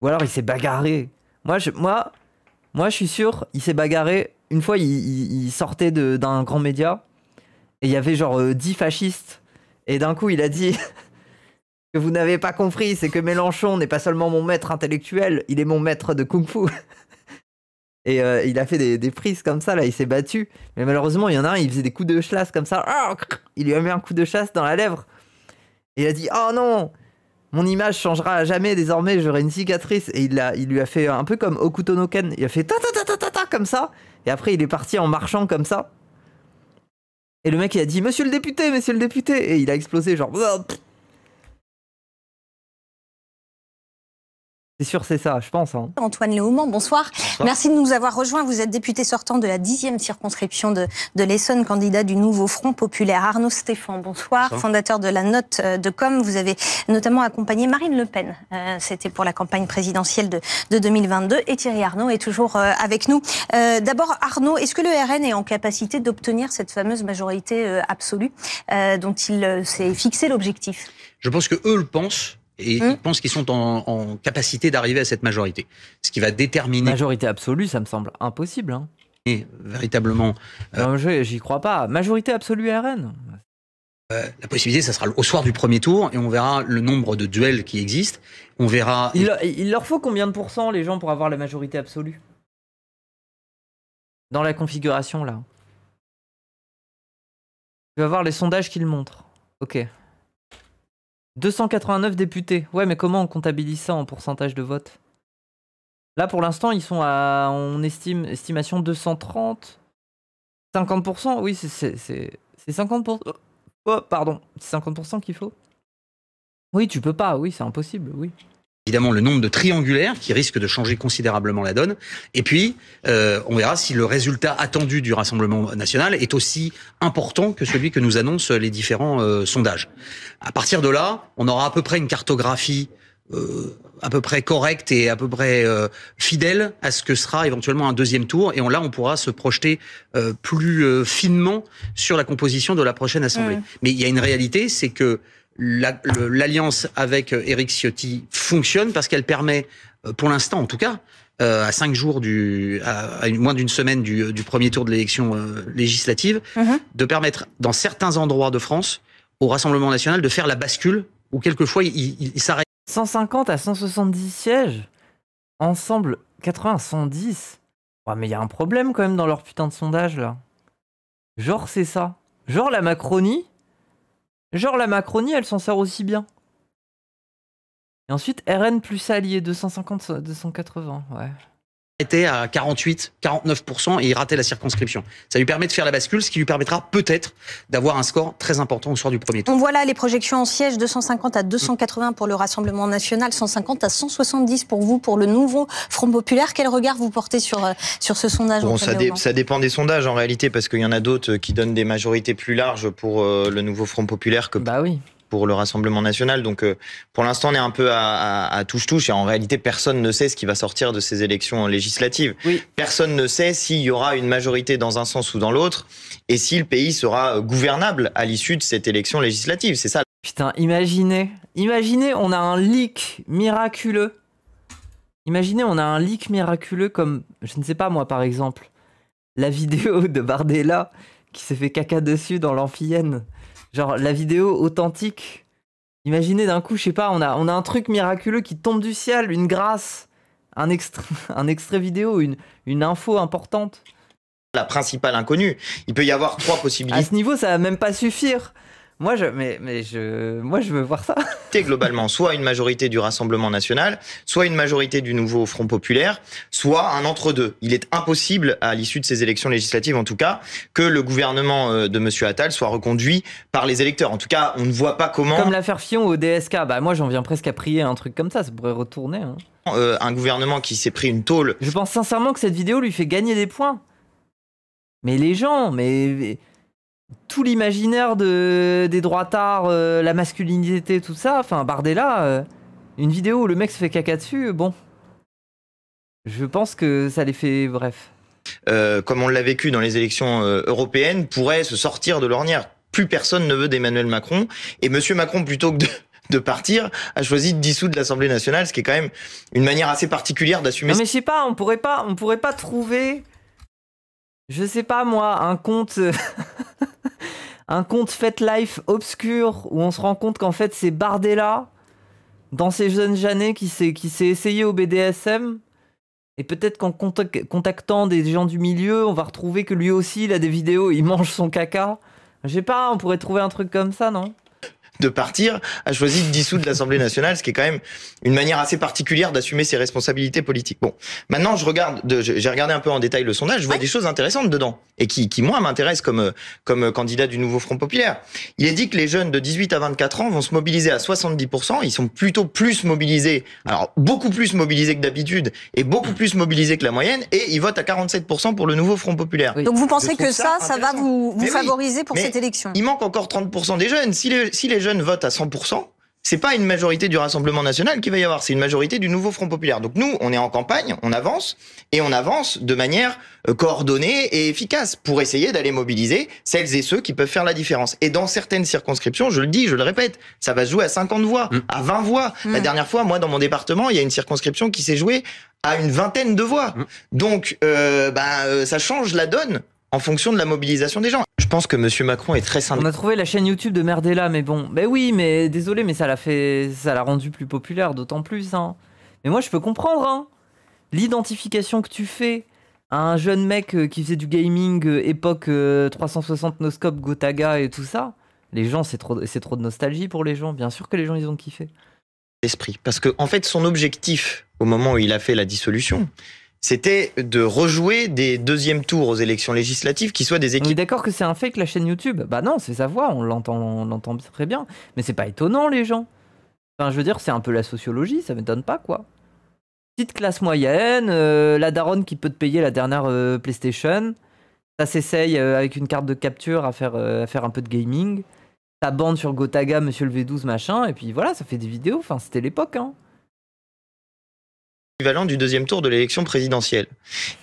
Ou alors il s'est bagarré. Moi, je suis sûr, il s'est bagarré. Une fois, il sortait d'un grand média et il y avait genre 10 fascistes. Et d'un coup, il a dit que vous n'avez pas compris, c'est que Mélenchon n'est pas seulement mon maître intellectuel, il est mon maître de kung-fu. Et il a fait des prises comme ça, là, il s'est battu. Mais malheureusement, il y en a un, il faisait des coups de chasse comme ça. Il lui a mis un coup de chasse dans la lèvre. Et il a dit, oh non, mon image changera à jamais, désormais j'aurai une cicatrice. Et il lui a fait un peu comme Hokuto no Ken. Il a fait ta ta ta ta ta ta comme ça. Et après, il est parti en marchant comme ça. Et le mec, il a dit, monsieur le député, monsieur le député. Et il a explosé, genre. C'est sûr, c'est ça, je pense. Hein. Antoine Léaumont, bonsoir. Merci de nous avoir rejoints. Vous êtes député sortant de la 10e circonscription de l'Essonne, candidat du nouveau Front populaire. Arnaud Stéphan, bonsoir. Fondateur de la Note de Com. Vous avez notamment accompagné Marine Le Pen. C'était pour la campagne présidentielle de 2022. Et Thierry Arnaud est toujours avec nous. D'abord, Arnaud, est-ce que le RN est en capacité d'obtenir cette fameuse majorité absolue dont il s'est fixé l'objectif? Je pense que eux le pensent. Et ils pensent qu'ils sont en capacité d'arriver à cette majorité. Ce qui va déterminer... Majorité absolue, ça me semble impossible. Hein. Et véritablement... Non, j'y crois pas. Majorité absolue RN. La possibilité, ça sera au soir du premier tour, et on verra le nombre de duels qui existent. On verra... Il leur faut combien de pourcents, les gens, pour avoir la majorité absolue? Dans la configuration, là. Tu vas voir les sondages qui le montrent. Ok. 289 députés. Ouais, mais comment on comptabilise ça en pourcentage de vote? Là, pour l'instant, ils sont à, on estime, estimation 230. 50%? Oui, c'est 50%. Oh, pardon. C'est 50% qu'il faut? Oui, tu peux pas. Oui, c'est impossible. Oui. Évidemment, le nombre de triangulaires qui risque de changer considérablement la donne. Et puis, on verra si le résultat attendu du Rassemblement national est aussi important que celui que nous annoncent les différents sondages. À partir de là, on aura à peu près une cartographie à peu près correcte et à peu près fidèle à ce que sera éventuellement un deuxième tour. Et là, on pourra se projeter plus finement sur la composition de la prochaine Assemblée. Mais il y a une réalité, c'est que l'alliance avec Éric Ciotti fonctionne parce qu'elle permet, pour l'instant en tout cas, à 5 jours à moins d'une semaine du premier tour de l'élection législative, de permettre dans certains endroits de France au Rassemblement national de faire la bascule où quelquefois il s'arrête. 150 à 170 sièges, ensemble 80 à 110. Ouais, mais il y a un problème quand même dans leur putain de sondage là. Genre c'est ça. Genre la Macronie, elle s'en sert aussi bien. Et ensuite, RN plus allié, 250, 280, ouais. Était à 48, 49% et il ratait la circonscription. Ça lui permet de faire la bascule, ce qui lui permettra peut-être d'avoir un score très important au soir du premier tour. On voit là les projections en siège, 250 à 280 pour le Rassemblement national, 150 à 170 pour vous, pour le nouveau Front populaire. Quel regard vous portez sur ce sondage? Bon, ça dépend des sondages en réalité, parce qu'il y en a d'autres qui donnent des majorités plus larges pour le nouveau Front populaire que pour le Rassemblement national. Donc pour l'instant, on est un peu à touche-touche et en réalité, personne ne sait ce qui va sortir de ces élections législatives. Personne ne sait s'il y aura une majorité dans un sens ou dans l'autre et si le pays sera gouvernable à l'issue de cette élection législative. C'est ça. Putain, imaginez, on a un leak miraculeux. Imaginez, on a un leak miraculeux comme, je ne sais pas moi par exemple, la vidéo de Bardella qui s'est fait caca dessus dans l'Amphienne. Genre la vidéo authentique. Imaginez d'un coup, je sais pas, on a un truc miraculeux qui tombe du ciel, une grâce, un extrait vidéo, une info importante. La principale inconnue. Il peut y avoir 3 possibilités. À ce niveau, ça va même pas suffire. Moi, je veux voir ça. Globalement, soit une majorité du Rassemblement national, soit une majorité du nouveau Front populaire, soit un entre-deux. Il est impossible, à l'issue de ces élections législatives en tout cas, que le gouvernement de M. Attal soit reconduit par les électeurs. En tout cas, on ne voit pas comment... Comme l'affaire Fillon au DSK, bah moi j'en viens presque à prier un truc comme ça pourrait retourner. Hein. Un gouvernement qui s'est pris une tôle... Je pense sincèrement que cette vidéo lui fait gagner des points. Mais les gens, tout l'imaginaire des droitards, la masculinité, tout ça, enfin Bardella, une vidéo où le mec se fait caca dessus, bon. Je pense que ça les fait... Bref. Comme on l'a vécu dans les élections européennes, pourrait se sortir de l'ornière. Plus personne ne veut d'Emmanuel Macron. Et Monsieur Macron, plutôt que de de partir a choisi de dissoudre l'Assemblée nationale, ce qui est quand même une manière assez particulière d'assumer. Non mais je sais pas, on pourrait pas trouver, je sais pas moi, un compte, un compte FetLife obscur où on se rend compte qu'en fait c'est Bardella dans ses jeunes années qui s'est essayé au BDSM. Et peut-être qu'en contactant des gens du milieu, on va retrouver que lui aussi, il a des vidéos, il mange son caca. Je sais pas, on pourrait trouver un truc comme ça, non ? De partir, a choisi de dissoudre l'Assemblée nationale, ce qui est quand même une manière assez particulière d'assumer ses responsabilités politiques. Bon, maintenant j'ai regardé un peu en détail le sondage, je vois des choses intéressantes dedans et qui moi m'intéressent comme candidat du nouveau Front populaire. Il est dit que les jeunes de 18 à 24 ans vont se mobiliser à 70%, ils sont plutôt plus mobilisés, alors beaucoup plus mobilisés que d'habitude et beaucoup plus mobilisés que la moyenne, et ils votent à 47% pour le nouveau Front populaire. Oui. Donc vous pensez que ça va vous favoriser pour cette élection ? Il manque encore 30% des jeunes. Si les jeunes votent à 100%, c'est pas une majorité du Rassemblement national qu'il va y avoir, c'est une majorité du nouveau Front populaire. Donc nous, on est en campagne, on avance, et on avance de manière coordonnée et efficace pour essayer d'aller mobiliser celles et ceux qui peuvent faire la différence. Et dans certaines circonscriptions, je le dis, je le répète, ça va se jouer à 50 voix, à 20 voix. La dernière fois, moi, dans mon département, il y a une circonscription qui s'est jouée à une vingtaine de voix. Donc, ça change la donne en fonction de la mobilisation des gens. Je pense que Monsieur Macron est très simple. On a trouvé la chaîne YouTube de Merdella, mais bon, ben oui, mais désolé, mais ça l'a rendu plus populaire, d'autant plus. Hein. Mais moi, je peux comprendre. Hein. L'identification que tu fais à un jeune mec qui faisait du gaming époque 360 noscope, Gotaga et tout ça, les gens, c'est trop de nostalgie pour les gens. Bien sûr que les gens, ils ont kiffé. Esprit, parce que en fait, son objectif au moment où il a fait la dissolution, c'était de rejouer des deuxièmes tours aux élections législatives qui soient des équipes. On est d'accord que c'est un fake, la chaîne YouTube? Bah non, c'est sa voix, on l'entend très bien. Mais c'est pas étonnant, les gens. Enfin, je veux dire, c'est un peu la sociologie, ça m'étonne pas, quoi. Petite classe moyenne, la daronne qui peut te payer la dernière PlayStation, ça s'essaye avec une carte de capture à faire un peu de gaming, ta bande sur Gotaga, Monsieur le V12, machin, et puis voilà, ça fait des vidéos, enfin, c'était l'époque, hein. Équivalent du deuxième tour de l'élection présidentielle.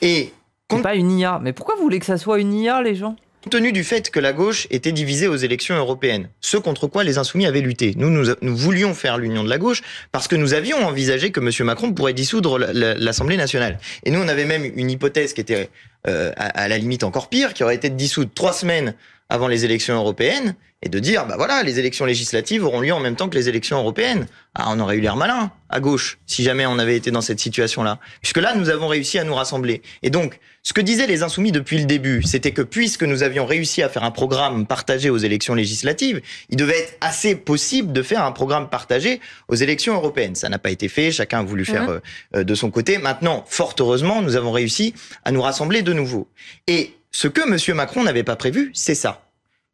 Et c'est pas une IA. Mais pourquoi vous voulez que ça soit une IA, les gens ? Compte tenu du fait que la gauche était divisée aux élections européennes, ce contre quoi les Insoumis avaient lutté. Nous voulions faire l'union de la gauche parce que nous avions envisagé que M. Macron pourrait dissoudre l'Assemblée nationale. Et nous, on avait même une hypothèse qui était à la limite encore pire, qui aurait été de dissoudre 3 semaines avant les élections européennes et de dire, bah voilà, les élections législatives auront lieu en même temps que les élections européennes. Ah, on aurait eu l'air malin, à gauche, si jamais on avait été dans cette situation-là. Puisque là, nous avons réussi à nous rassembler. Et donc, ce que disaient les Insoumis depuis le début, c'était que puisque nous avions réussi à faire un programme partagé aux élections législatives, il devait être assez possible de faire un programme partagé aux élections européennes. Ça n'a pas été fait, chacun a voulu faire de son côté. Maintenant, fort heureusement, nous avons réussi à nous rassembler de nouveau. Et ce que M. Macron n'avait pas prévu, c'est ça.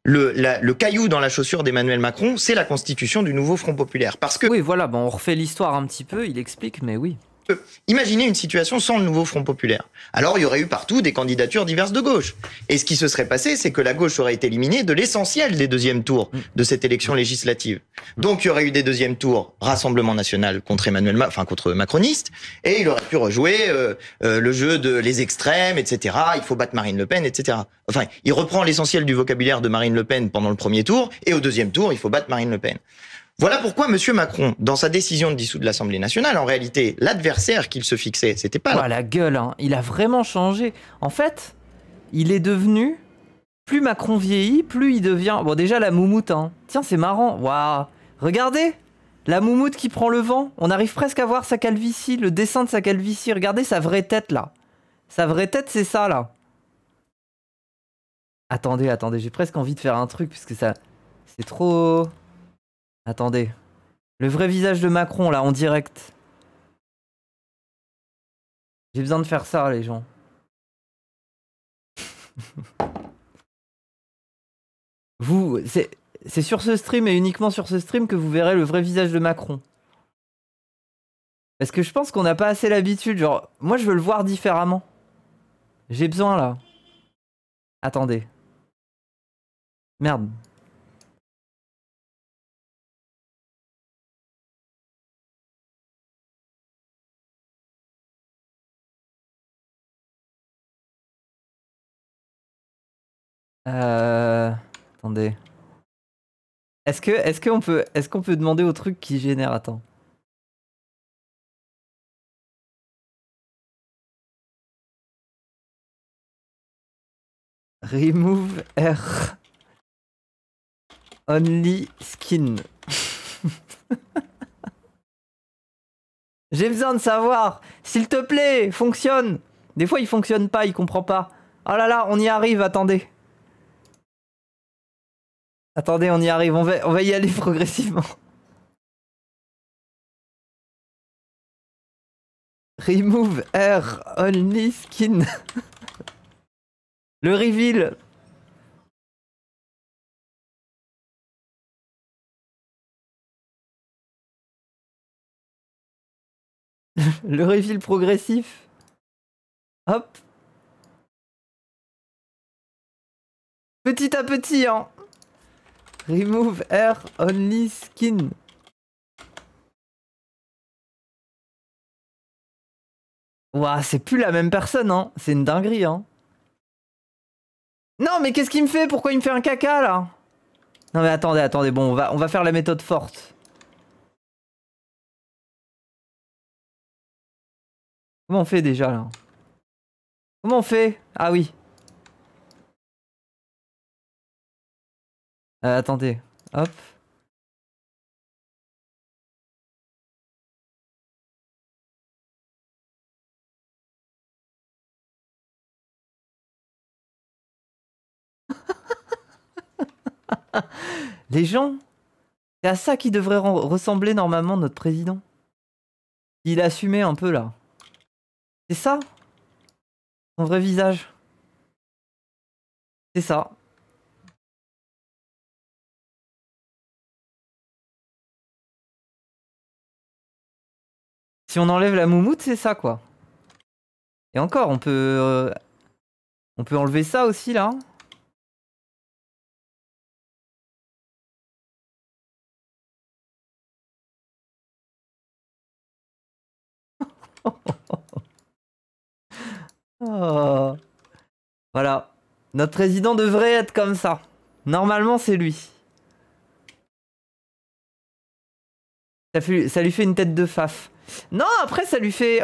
Le caillou dans la chaussure d'Emmanuel Macron, c'est la constitution du nouveau Front populaire. Parce que oui, voilà, bon, on refait l'histoire un petit peu, il explique, mais oui. Imaginez une situation sans le nouveau Front populaire. Alors il y aurait eu partout des candidatures diverses de gauche. Et ce qui se serait passé, c'est que la gauche aurait été éliminée de l'essentiel des deuxièmes tours de cette élection législative. Donc il y aurait eu des deuxièmes tours Rassemblement national contre contre macroniste, et il aurait pu rejouer le jeu de les extrêmes, etc. Il faut battre Marine Le Pen, etc. Enfin, il reprend l'essentiel du vocabulaire de Marine Le Pen pendant le premier tour, et au deuxième tour, il faut battre Marine Le Pen. Voilà pourquoi M. Macron, dans sa décision de dissoudre l'Assemblée nationale, en réalité, l'adversaire qu'il se fixait, c'était pas... Oh, la gueule, hein. Il a vraiment changé. En fait, il est devenu... Plus Macron vieillit, plus il devient... Bon, déjà, la moumoute, hein. Tiens, c'est marrant. Waouh. Regardez, la moumoute qui prend le vent. On arrive presque à voir sa calvitie, le dessin de sa calvitie. Regardez sa vraie tête, là. Sa vraie tête, c'est ça, là. Attendez, j'ai presque envie de faire un truc, puisque ça... C'est trop... Attendez. Le vrai visage de Macron, là, en direct. J'ai besoin de faire ça, les gens. Vous, c'est sur ce stream et uniquement sur ce stream que vous verrez le vrai visage de Macron. Parce que je pense qu'on n'a pas assez l'habitude. Genre, moi, je veux le voir différemment. J'ai besoin, là. Attendez. Merde. Attendez. Est-ce qu'on peut demander au truc qui génère? Attends. Remove air only skin. J'ai besoin de savoir. S'il te plaît, fonctionne. Des fois, il fonctionne pas, il comprend pas. Oh là là, on y arrive, attendez. Attendez, on y arrive, on va y aller progressivement. Remove air only skin. Le reveal. Le reveal progressif. Hop. Petit à petit, hein. Remove air only skin. Ouah, c'est plus la même personne, hein. C'est une dinguerie, hein. Non, mais qu'est-ce qu'il me fait? Pourquoi il me fait un caca, là? Non, mais attendez. Bon, on va faire la méthode forte. Comment on fait déjà, là? Comment on fait? Ah oui. Attendez. Hop. Les gens, c'est à ça qu'il devrait ressembler normalement notre président. Il a assumé un peu là. C'est ça? Son vrai visage. C'est ça. Si on enlève la moumoute, c'est ça quoi. Et encore, on peut enlever ça aussi là. Oh. Voilà. Notre président devrait être comme ça. Normalement, c'est lui. Ça lui fait une tête de faf. Non, après, ça lui fait...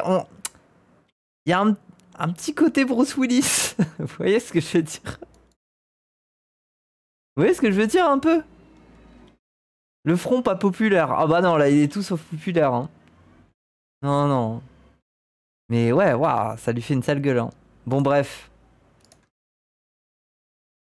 Il y a un petit côté Bruce Willis. Vous voyez ce que je veux dire? Vous voyez ce que je veux dire un peu? Le front pas populaire. Ah bah non, là, il est tout sauf populaire. Hein. Non. Mais ouais, waouh, ça lui fait une sale gueule. Hein. Bon, bref.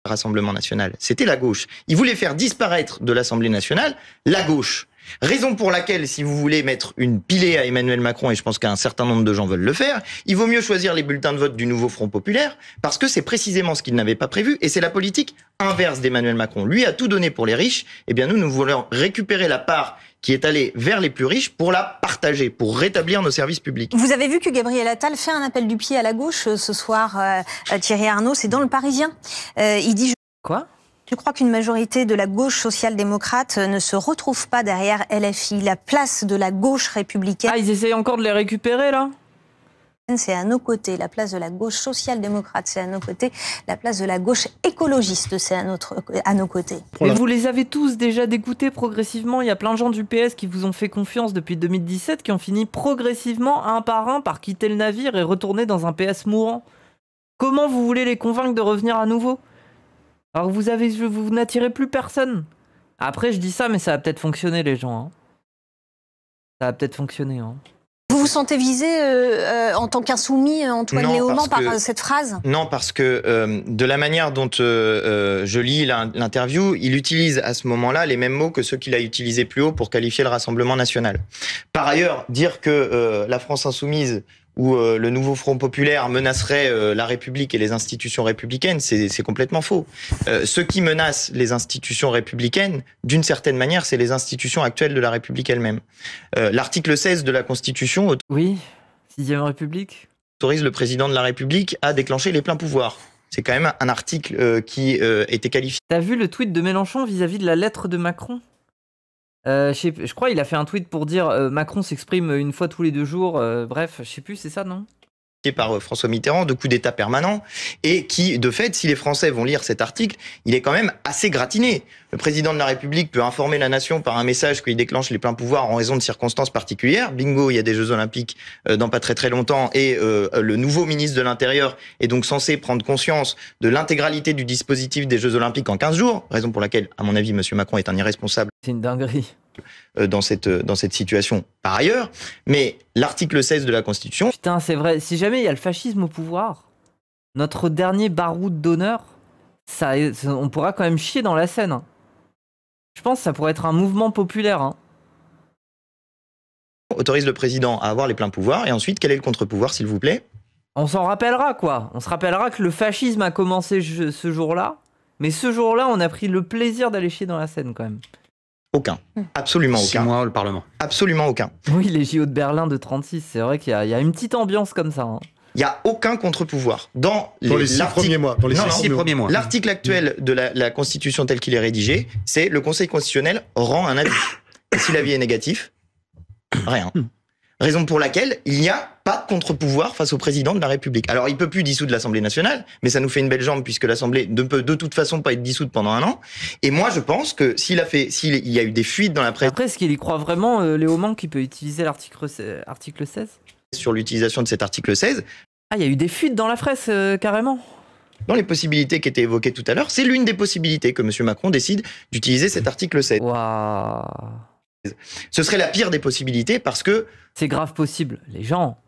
Rassemblement national, c'était la gauche. Ils voulaient faire disparaître de l'Assemblée nationale la gauche. Raison pour laquelle, si vous voulez mettre une pilée à Emmanuel Macron, et je pense qu'un certain nombre de gens veulent le faire, il vaut mieux choisir les bulletins de vote du nouveau Front populaire, parce que c'est précisément ce qu'il n'avait pas prévu, et c'est la politique inverse d'Emmanuel Macron. Lui a tout donné pour les riches, et bien nous voulons récupérer la part qui est allée vers les plus riches pour la partager, pour rétablir nos services publics. Vous avez vu que Gabriel Attal fait un appel du pied à la gauche ce soir, Thierry Arnaud, c'est dans Le Parisien. Il dit... Quoi ? Je crois qu'une majorité de la gauche social-démocrate ne se retrouve pas derrière LFI. La place de la gauche républicaine... Ah, ils essayent encore de les récupérer, là ? C'est à nos côtés. La place de la gauche social-démocrate, c'est à nos côtés. La place de la gauche écologiste, c'est à nos côtés. Mais vous les avez tous déjà dégoûtés progressivement. Il y a plein de gens du PS qui vous ont fait confiance depuis 2017, qui ont fini progressivement, un par quitter le navire et retourner dans un PS mourant. Comment vous voulez les convaincre de revenir à nouveau ? Alors vous n'attirez plus personne. Après, je dis ça, mais ça va peut-être fonctionner, les gens. Hein. Ça va peut-être fonctionner. Hein. Vous vous sentez visé en tant qu'insoumis, Antoine Léaumont, par cette phrase? Non, parce que de la manière dont je lis l'interview, il utilise à ce moment-là les mêmes mots que ceux qu'il a utilisés plus haut pour qualifier le Rassemblement national. Par ailleurs, dire que la France insoumise ou le nouveau Front populaire menacerait la République et les institutions républicaines, c'est complètement faux. Ce qui menace les institutions républicaines, d'une certaine manière, c'est les institutions actuelles de la République elle-même. L'article 16 de la Constitution oui, 6e République, autorise le président de la République à déclencher les pleins pouvoirs. C'est quand même un article qui était qualifié. T'as vu le tweet de Mélenchon vis-à-vis de la lettre de Macron ? Je crois qu'il a fait un tweet pour dire Macron s'exprime une fois tous les 2 jours. Bref, je sais plus, c'est ça, non? par François Mitterrand, de coup d'État permanent, et qui, de fait, si les Français vont lire cet article, il est quand même assez gratiné. Le président de la République peut informer la nation par un message qu'il déclenche les pleins pouvoirs en raison de circonstances particulières. Bingo, il y a des Jeux Olympiques dans pas très longtemps, et le nouveau ministre de l'Intérieur est donc censé prendre conscience de l'intégralité du dispositif des Jeux Olympiques en 15 jours, raison pour laquelle, à mon avis, M. Macron est un irresponsable. C'est une dinguerie. Dans cette situation par ailleurs, mais l'article 16 de la Constitution... Putain, c'est vrai, si jamais il y a le fascisme au pouvoir, notre dernier baroud d'honneur, on pourra quand même chier dans la Seine. Hein. Je pense que ça pourrait être un mouvement populaire. Hein. Autorise le président à avoir les pleins pouvoirs, et ensuite, quel est le contre-pouvoir, s'il vous plaît? On s'en rappellera, quoi. On se rappellera que le fascisme a commencé ce jour-là, mais ce jour-là, on a pris le plaisir d'aller chier dans la Seine, quand même. Aucun. Absolument aucun. 6 mois, le Parlement. Absolument aucun. Oui, les JO de Berlin de 36, c'est vrai qu'il y a une petite ambiance comme ça. Hein. Il n'y a aucun contre-pouvoir. Dans les 6 premiers mois. Dans les 6 premiers mois. L'article actuel de la Constitution tel qu'il est rédigé, c'est le Conseil constitutionnel rend un avis. Et si l'avis est négatif, rien. Raison pour laquelle il n'y a pas de contre-pouvoir face au président de la République. Alors, il ne peut plus dissoudre l'Assemblée nationale, mais ça nous fait une belle jambe puisque l'Assemblée ne peut de toute façon pas être dissoute pendant un an. Et moi, je pense que s'il y a eu des fuites dans la presse... Après, est-ce qu'il y croit vraiment, Léo Manque, qui peut utiliser l'article 16 ? Sur l'utilisation de cet article 16... Ah, il y a eu des fuites dans la presse, carrément. Dans les possibilités qui étaient évoquées tout à l'heure, c'est l'une des possibilités que M. Macron décide d'utiliser cet article 16. Waouh. Ce serait la pire des possibilités parce que... C'est grave possible. Les gens...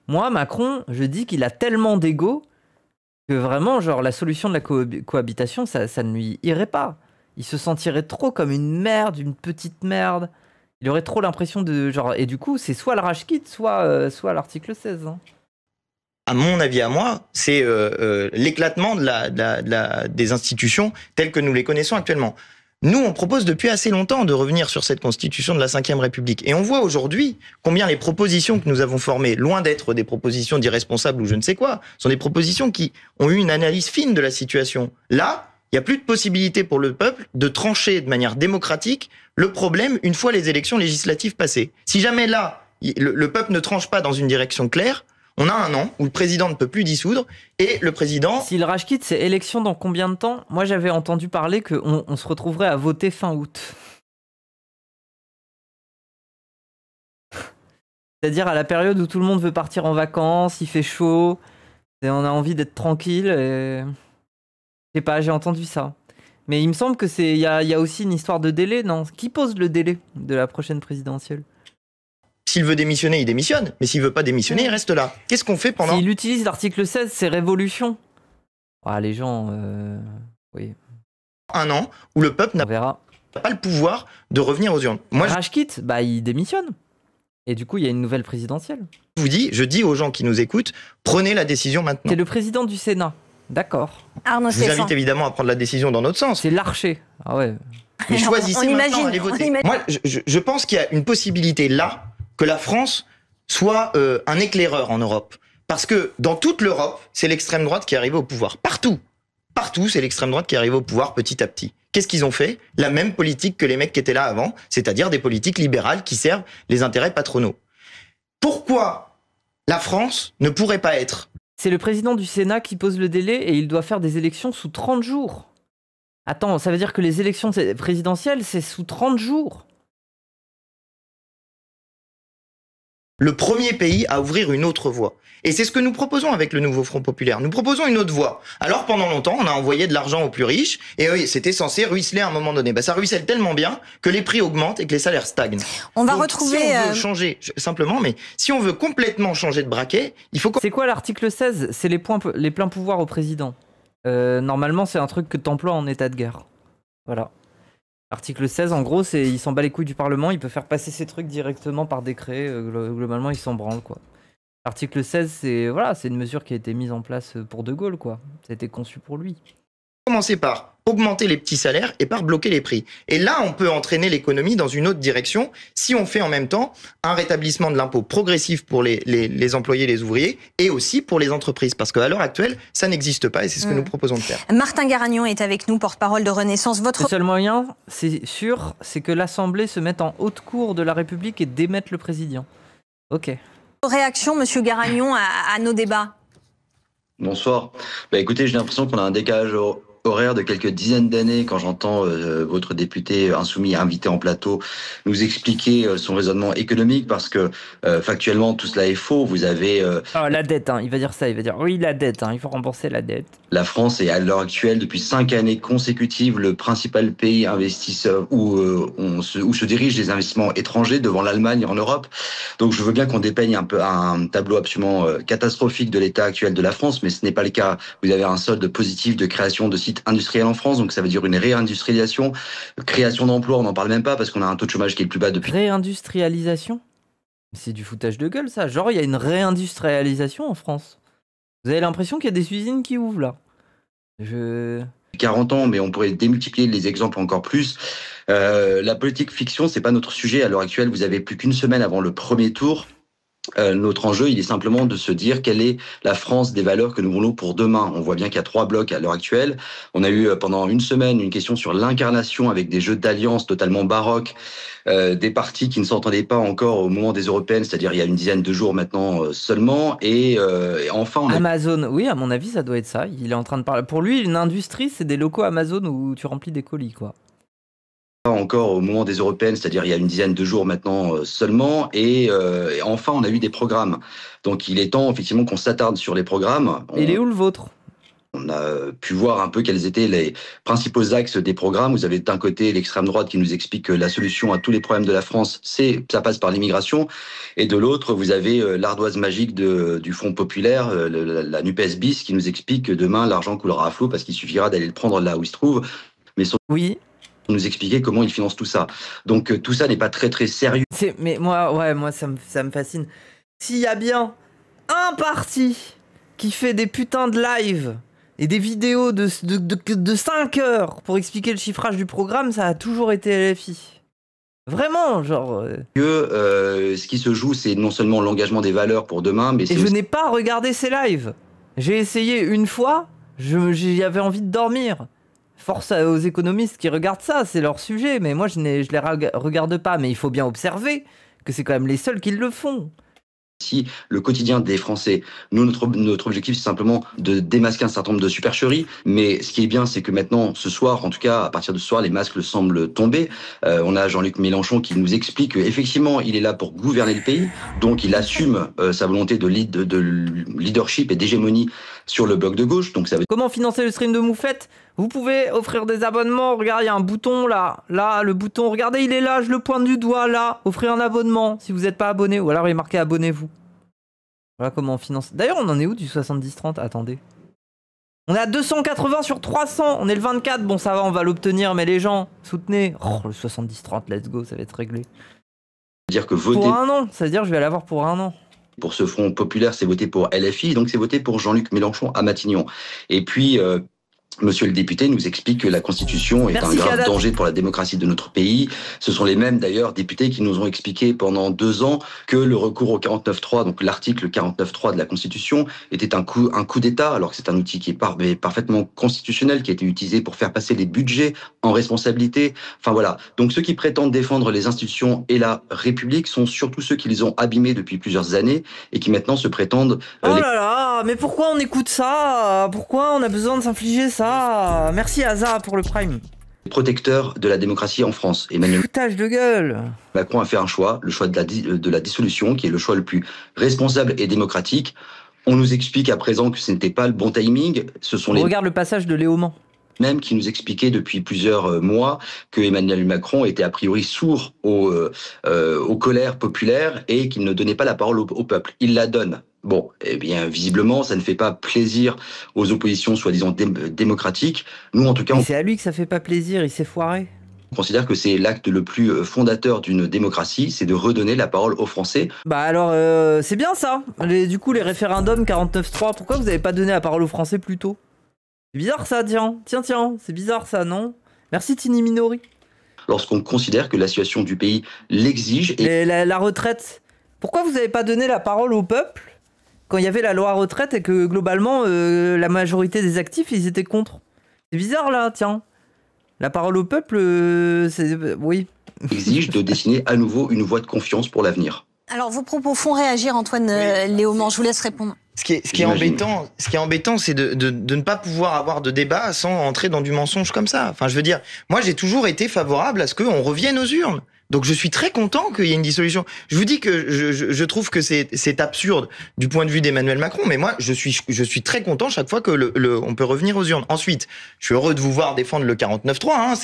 Moi, Macron, je dis qu'il a tellement d'ego que vraiment, genre, la solution de la cohabitation, ça ne lui irait pas. Il se sentirait trop comme une merde, une petite merde. Il aurait trop l'impression de... genre. Et du coup, c'est soit le rage kit, soit l'article 16. Hein. À mon avis, à moi, c'est l'éclatement des institutions telles que nous les connaissons actuellement. Nous, on propose depuis assez longtemps de revenir sur cette constitution de la Ve République. Et on voit aujourd'hui combien les propositions que nous avons formées, loin d'être des propositions d'irresponsables ou je ne sais quoi, sont des propositions qui ont eu une analyse fine de la situation. Là, il n'y a plus de possibilité pour le peuple de trancher de manière démocratique le problème une fois les élections législatives passées. Si jamais là, le peuple ne tranche pas dans une direction claire, on a un an où le président ne peut plus dissoudre et le président... Si le rage kit, c'est élection dans combien de temps? Moi, j'avais entendu parler qu'on se retrouverait à voter fin août. C'est-à-dire à la période où tout le monde veut partir en vacances, il fait chaud, et on a envie d'être tranquille. Et... je sais pas, j'ai entendu ça. Mais il me semble que il y a aussi une histoire de délai, non? Qui pose le délai de la prochaine présidentielle? S'il veut démissionner, il démissionne. Mais s'il veut pas démissionner, il reste là. Qu'est-ce qu'on fait pendant... S'il utilise l'article 16, c'est révolution. Ah, les gens... oui. Un an où le peuple n'a pas le pouvoir de revenir aux urnes. Moi, Rage kit, bah, il démissionne. Et du coup, il y a une nouvelle présidentielle. Je dis aux gens qui nous écoutent, prenez la décision maintenant. C'est le président du Sénat. D'accord. Arnaud Stéphane. Je vous invite évidemment à prendre la décision dans notre sens. C'est l'archer. Ah ouais. Mais choisissez maintenant, allez voter. Moi, je pense qu'il y a une possibilité là que la France soit un éclaireur en Europe. Parce que dans toute l'Europe, c'est l'extrême droite qui est arrivée au pouvoir. Partout, c'est l'extrême droite qui est arrivée au pouvoir petit à petit. Qu'est-ce qu'ils ont fait? La même politique que les mecs qui étaient là avant, c'est-à-dire des politiques libérales qui servent les intérêts patronaux. Pourquoi la France ne pourrait pas être... C'est le président du Sénat qui pose le délai et il doit faire des élections sous 30 jours. Attends, ça veut dire que les élections présidentielles, c'est sous 30 jours. Le premier pays à ouvrir une autre voie. Et c'est ce que nous proposons avec le nouveau Front Populaire. Nous proposons une autre voie. Alors pendant longtemps, on a envoyé de l'argent aux plus riches, et oui, c'était censé ruisseler à un moment donné. Ça ruisselle tellement bien que les prix augmentent et que les salaires stagnent. On va retrouver... Si on veut changer, simplement, mais si on veut complètement changer de braquet, il faut... C'est quoi l'article 16? C'est les pleins pouvoirs au président. Normalement, c'est un truc que t'emploies en état de guerre. Voilà. Article 16, en gros, il s'en bat les couilles du Parlement, il peut faire passer ses trucs directement par décret, globalement, il s'en branle, quoi. L'article 16, c'est une mesure qui a été mise en place pour De Gaulle, quoi. Ça a été conçu pour lui. Commencer par augmenter les petits salaires et par bloquer les prix. Et là, on peut entraîner l'économie dans une autre direction si on fait en même temps un rétablissement de l'impôt progressif pour les employés, les ouvriers, et aussi pour les entreprises. Parce qu'à l'heure actuelle, ça n'existe pas et c'est ce que nous proposons de faire. Martin Garagnon est avec nous, porte-parole de Renaissance. Le seul moyen, c'est sûr, c'est que l'Assemblée se mette en haute cour de la République et démette le président. Ok. Réaction, Monsieur Garagnon, à nos débats. Bonsoir. Écoutez, j'ai l'impression qu'on a un décalage horaire de quelques dizaines d'années quand j'entends votre député insoumis invité en plateau nous expliquer son raisonnement économique, parce que factuellement tout cela est faux. Vous avez la dette, hein. Il va dire ça, il va dire oui, la dette, hein. Il faut rembourser la dette. La France est à l'heure actuelle, depuis 5 années consécutives, le principal pays investisseur où se dirigent les investissements étrangers, devant l'Allemagne en Europe. Donc je veux bien qu'on dépeigne un tableau absolument catastrophique de l'état actuel de la France, mais ce n'est pas le cas. Vous avez un solde positif de création de sites industriels en France, donc ça veut dire une réindustrialisation, création d'emplois, on n'en parle même pas parce qu'on a un taux de chômage qui est le plus bas depuis. Réindustrialisation ? C'est du foutage de gueule ça, genre il y a une réindustrialisation en France. Vous avez l'impression qu'il y a des usines qui ouvrent là. 40 ans, mais on pourrait démultiplier les exemples encore plus. La politique fiction, c'est pas notre sujet à l'heure actuelle. Vous avez plus qu'une semaine avant le premier tour. Notre enjeu, il est simplement de se dire quelle est la France des valeurs que nous voulons pour demain. On voit bien qu'il y a 3 blocs à l'heure actuelle. On a eu pendant une semaine une question sur l'incarnation avec des jeux d'alliance totalement baroques, des partis qui ne s'entendaient pas encore au moment des européennes, c'est-à-dire il y a une dizaine de jours maintenant seulement. Et enfin, Amazon, oui, à mon avis, ça doit être ça. Il est en train de parler. Pour lui, une industrie, c'est des locaux Amazon où tu remplis des colis, quoi. Pas encore au moment des européennes, c'est-à-dire il y a une dizaine de jours maintenant seulement, et enfin on a eu des programmes. Donc il est temps effectivement qu'on s'attarde sur les programmes. Et il est où le vôtre ? On a pu voir un peu quels étaient les principaux axes des programmes. Vous avez d'un côté l'extrême droite qui nous explique que la solution à tous les problèmes de la France, ça passe par l'immigration, et de l'autre vous avez l'ardoise magique du Front populaire, la NUPES bis, qui nous explique que demain l'argent coulera à flot parce qu'il suffira d'aller le prendre là où il se trouve. Mais oui. Nous expliquer comment ils financent tout ça. Donc tout ça n'est pas très très sérieux. Mais moi ça me fascine. S'il y a bien un parti qui fait des putains de live et des vidéos de 5 heures pour expliquer le chiffrage du programme, ça a toujours été LFI. Vraiment, genre... Ce qui se joue, c'est non seulement l'engagement des valeurs pour demain, mais c'est je n'ai pas regardé ces lives. J'ai essayé une fois, j'avais envie de dormir. Force aux économistes qui regardent ça, c'est leur sujet, mais moi je les regarde pas. Mais il faut bien observer que c'est quand même les seuls qui le font. Si le quotidien des Français, nous notre objectif c'est simplement de démasquer un certain nombre de supercheries, mais ce qui est bien c'est que maintenant ce soir, en tout cas à partir de ce soir, les masques semblent tomber. On a Jean-Luc Mélenchon qui nous explique qu'effectivement il est là pour gouverner le pays, donc il assume sa volonté de leadership et d'hégémonie sur le bloc de gauche. Donc ça veut... Comment financer le stream de Moufette ? Vous pouvez offrir des abonnements, regardez, il y a un bouton là, le bouton, regardez, il est là, je le pointe du doigt là, offrez un abonnement si vous n'êtes pas abonné, ou alors il est marqué abonnez-vous. Voilà comment on finance. D'ailleurs, on en est où du 70-30 ? Attendez. On est à 280 sur 300, on est le 24, bon ça va, on va l'obtenir, mais les gens, soutenez. Oh, le 70-30, let's go, ça va être réglé. Dire que voter... Pour un an, ça veut dire que je vais l'avoir pour un an. Pour ce Front populaire, c'est voter pour LFI, donc c'est voter pour Jean-Luc Mélenchon à Matignon. Et puis... Monsieur le député nous explique que la Constitution est un grave danger pour la démocratie de notre pays. Ce sont les mêmes d'ailleurs députés qui nous ont expliqué pendant 2 ans que le recours au 49.3, donc l'article 49.3 de la Constitution, était un coup d'État, alors que c'est un outil qui est parfaitement constitutionnel, qui a été utilisé pour faire passer les budgets en responsabilité. Enfin voilà. Donc ceux qui prétendent défendre les institutions et la République sont surtout ceux qui les ont abîmés depuis plusieurs années et qui maintenant se prétendent... Oh là là, mais pourquoi on écoute ça ? Pourquoi on a besoin de s'infliger ça ? Merci Aza pour le prime. Protecteur de la démocratie en France. Emmanuel Foutage de gueule. Macron a fait un choix, le choix de la dissolution, qui est le choix le plus responsable et démocratique. On nous explique à présent que ce n'était pas le bon timing. Regarde le passage de Léaumont. Même qui nous expliquait depuis plusieurs mois que Emmanuel Macron était a priori sourd aux colères populaires et qu'il ne donnait pas la parole au peuple. Il la donne. Bon, eh bien, visiblement, ça ne fait pas plaisir aux oppositions soi-disant démocratiques. Nous, en tout cas... C'est à lui que ça fait pas plaisir, il s'est foiré. On considère que c'est l'acte le plus fondateur d'une démocratie, c'est de redonner la parole aux Français. Bah alors, c'est bien ça. Du coup, les référendums 49.3, pourquoi vous n'avez pas donné la parole aux Français plus tôt ? C'est bizarre ça, tiens, c'est bizarre ça, non ? Merci Tini Minori. Lorsqu'on considère que la situation du pays l'exige... Et la retraite, pourquoi vous n'avez pas donné la parole au peuple quand il y avait la loi retraite et que globalement, la majorité des actifs, ils étaient contre ? C'est bizarre là, tiens. La parole au peuple, c'est... oui. Exige de dessiner à nouveau une voie de confiance pour l'avenir. Alors, vos propos font réagir Antoine Léaumont. Je vous laisse répondre. Ce qui est embêtant, c'est de ne pas pouvoir avoir de débat sans entrer dans du mensonge comme ça. Enfin, je veux dire, moi, j'ai toujours été favorable à ce qu'on revienne aux urnes. Donc je suis très content qu'il y ait une dissolution. Je vous dis que je trouve que c'est absurde du point de vue d'Emmanuel Macron, mais moi je suis très content chaque fois que on peut revenir aux urnes. Ensuite, je suis heureux de vous voir défendre le 49.3. Hein,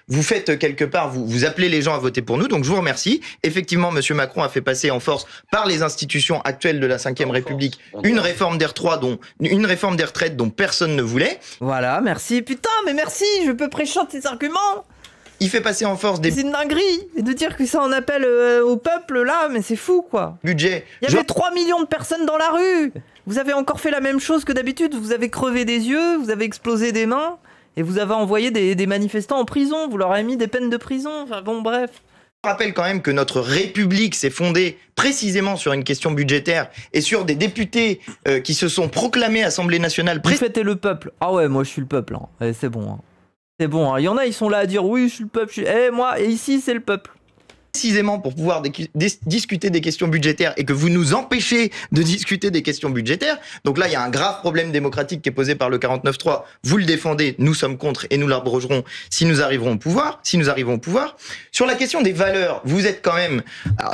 vous faites quelque part, vous appelez les gens à voter pour nous, donc je vous remercie. Effectivement, Monsieur Macron a fait passer en force par les institutions actuelles de la Ve République une réforme des retraites dont personne ne voulait. Voilà, merci. Putain, mais merci, je peux prêcher tes arguments. Il fait passer en force des... C'est une dinguerie. Et de dire que ça en appelle au peuple, là, mais c'est fou, quoi. Budget. Il y avait 3 millions de personnes dans la rue. Vous avez encore fait la même chose que d'habitude. Vous avez crevé des yeux, vous avez explosé des mains, et vous avez envoyé des manifestants en prison. Vous leur avez mis des peines de prison. Enfin bon, bref. Je rappelle quand même que notre République s'est fondée précisément sur une question budgétaire et sur des députés qui se sont proclamés Assemblée nationale. Vous fêtez le peuple. Ah ouais, moi je suis le peuple. Hein. Allez, c'est bon. Hein. C'est bon, hein. Il y en a, ils sont là à dire oui, je suis le peuple. Moi, et ici, c'est le peuple. Précisément pour pouvoir discuter des questions budgétaires et que vous nous empêchez de discuter des questions budgétaires. Donc là, il y a un grave problème démocratique qui est posé par le 49.3. Vous le défendez, nous sommes contre et nous l'abrogerons si nous arriverons au pouvoir. Sur la question des valeurs, vous êtes quand même...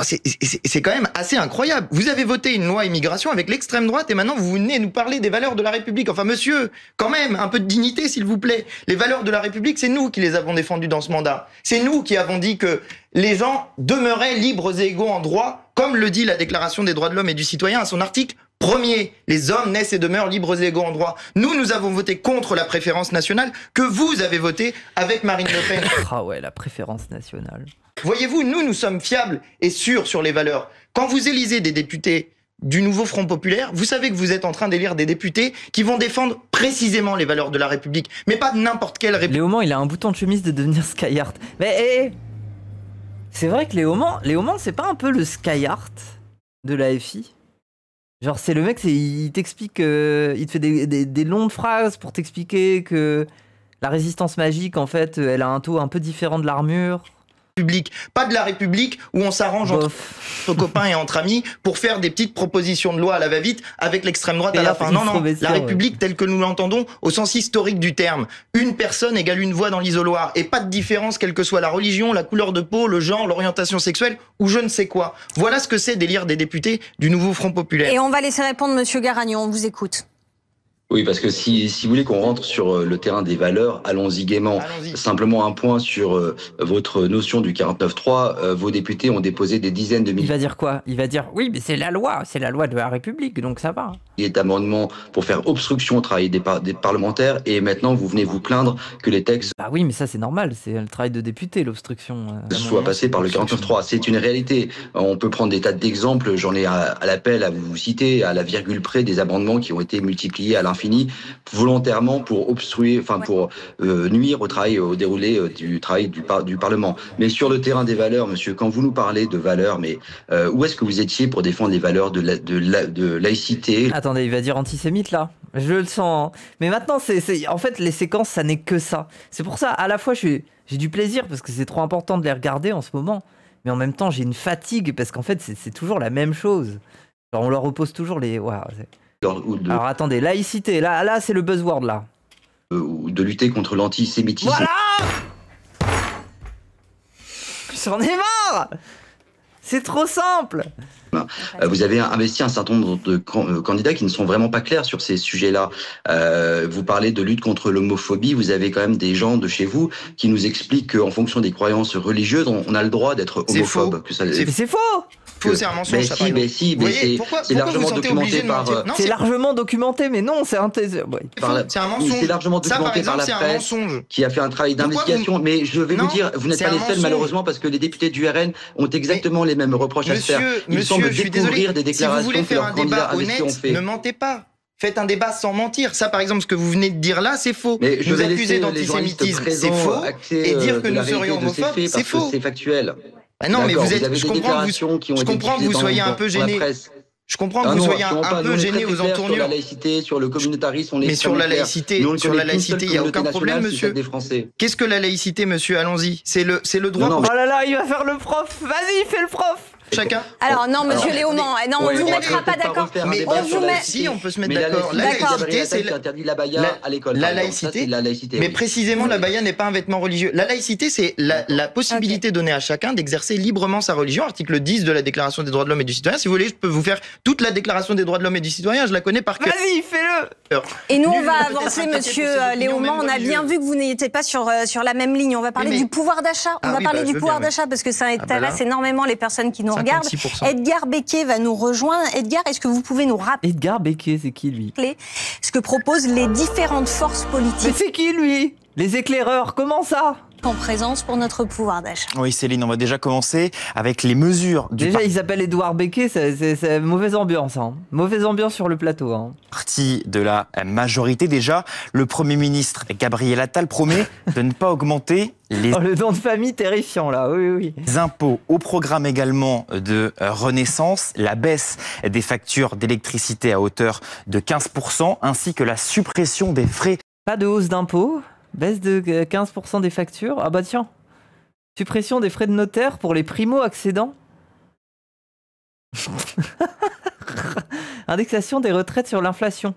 C'est quand même assez incroyable. Vous avez voté une loi immigration avec l'extrême droite et maintenant vous venez nous parler des valeurs de la République. Enfin monsieur, quand même, un peu de dignité s'il vous plaît. Les valeurs de la République, c'est nous qui les avons défendues dans ce mandat. C'est nous qui avons dit que les gens demeuraient libres et égaux en droit, comme le dit la Déclaration des droits de l'homme et du citoyen à son article 1er. Les hommes naissent et demeurent libres et égaux en droit. Nous avons voté contre la préférence nationale que vous avez voté avec Marine Le Pen. Ah ouais, la préférence nationale. Voyez-vous, nous sommes fiables et sûrs sur les valeurs. Quand vous élisez des députés du nouveau Front Populaire, vous savez que vous êtes en train d'élire des députés qui vont défendre précisément les valeurs de la République, mais pas n'importe quelle République. Léaumont, il a un bouton de chemise de devenir Skyheart. Mais c'est vrai que Léaumont, c'est pas un peu le Skyheart de la FI? Genre, c'est le mec, il t'explique, il te fait des longues phrases pour t'expliquer que la résistance magique, en fait, elle a un taux un peu différent de l'armure. Pas de la République où on s'arrange entre copains et entre amis pour faire des petites propositions de loi à la va-vite avec l'extrême droite à la fin. Non, la République telle que nous l'entendons au sens historique du terme. Une personne égale une voix dans l'isoloir et pas de différence quelle que soit la religion, la couleur de peau, le genre, l'orientation sexuelle ou je ne sais quoi. Voilà ce que c'est d'élire des députés du nouveau Front Populaire. Et on va laisser répondre Monsieur Garagnon, on vous écoute. Oui, parce que si vous voulez qu'on rentre sur le terrain des valeurs, allons-y gaiement. Simplement un point sur votre notion du 49.3. Vos députés ont déposé des dizaines de milliers... Il va dire quoi? Il va dire, oui, mais c'est la loi de la République, donc ça va. ...d'amendements pour faire obstruction au travail des parlementaires, et maintenant vous venez vous plaindre que les textes... Bah oui, mais ça c'est normal, c'est le travail de député, l'obstruction. ...soit passé par le 49.3. C'est une réalité. On peut prendre des tas d'exemples, j'en ai à l'appel à vous citer, à la virgule près, des amendements qui ont été multipliés à l'infini, volontairement pour obstruer, pour nuire au travail, au déroulé du travail du Parlement. Mais sur le terrain des valeurs, monsieur, quand vous nous parlez de valeurs, mais où est-ce que vous étiez pour défendre les valeurs de laïcité? Attendez, il va dire antisémite là. Je le sens. Mais maintenant, en fait, les séquences, ça n'est que ça. C'est pour ça, à la fois, j'ai du plaisir parce que c'est trop important de les regarder en ce moment. Mais en même temps, j'ai une fatigue parce qu'en fait, c'est toujours la même chose. Genre, on leur oppose toujours les... Wow, alors attendez, laïcité, là c'est le buzzword là. De lutter contre l'antisémitisme. Voilà. J'en ai marre. C'est trop simple. Vous avez investi un certain nombre de candidats qui ne sont vraiment pas clairs sur ces sujets-là. Vous parlez de lutte contre l'homophobie. Vous avez quand même des gens de chez vous qui nous expliquent qu'en fonction des croyances religieuses, on a le droit d'être homophobe. C'est faux. C'est un mensonge. C'est largement documenté par. C'est largement documenté, mais non, c'est un C'est un mensonge. C'est largement documenté par la presse qui a fait un travail d'investigation. Mais je vais vous dire, vous n'êtes pas les seuls malheureusement parce que les députés du RN ont exactement les mêmes reproches à se faire. Ils semblent découvrir des déclarations que leurs candidats investis ont fait. Ne mentez pas. Faites un débat sans mentir. Ça, par exemple, ce que vous venez de dire là, c'est faux. Mais nous accuser d'antisémitisme, c'est faux. Et dire que nous serions homophobes, c'est faux. C'est factuel. Ah non, mais je comprends que vous soyez un peu gêné. Je comprends que vous soyez un peu gêné aux entournures. Sur la laïcité, sur le communautarisme, on est. Mais sur la laïcité, il n'y a aucun problème, monsieur. Qu'est-ce que la laïcité, monsieur? Allons-y. C'est le droit. Oh là là, il va faire le prof. Vas-y, fais le prof. Chacun. Alors non, monsieur Léaumont, non, on ne vous mettra pas d'accord. Mais si, on peut se mettre d'accord. La laïcité, c'est interdit l'abaya à l'école. La laïcité. Mais précisément, l'abaya n'est pas un vêtement religieux. La laïcité, c'est la possibilité donnée à chacun d'exercer librement sa religion. Article 10 de la Déclaration des droits de l'homme et du citoyen. Si vous voulez, je peux vous faire toute la Déclaration des droits de l'homme et du citoyen. Je la connais par cœur. Vas-y, fais-le. Et nous, on va avancer, monsieur Léaumont. On a bien vu que vous n'étiez pas sur la même ligne. On va parler du pouvoir d'achat. On va parler du pouvoir d'achat parce que ça intéresse énormément les personnes qui nous regardent. Edgar Becquet va nous rejoindre. Edgar, est-ce que vous pouvez nous rappeler Edgar Becquet, c'est qui lui? Ce que proposent les différentes forces politiques. Mais c'est qui lui? Les éclaireurs, comment ça? En présence pour notre pouvoir d'achat. Oui, Céline, on va déjà commencer avec les mesures du Déjà, il s'appelle Edouard Becquet, c'est mauvaise ambiance. Hein. Mauvaise ambiance sur le plateau. Hein. Parti de la majorité. Déjà, le Premier ministre Gabriel Attal promet de ne pas augmenter les... Oh, le nom de famille terrifiant, là, oui. Les impôts. Au programme également de Renaissance, la baisse des factures d'électricité à hauteur de 15%, ainsi que la suppression des frais. Pas de hausse d'impôts? Baisse de 15% des factures. Ah bah tiens. Suppression des frais de notaire pour les primo-accédants. Indexation des retraites sur l'inflation.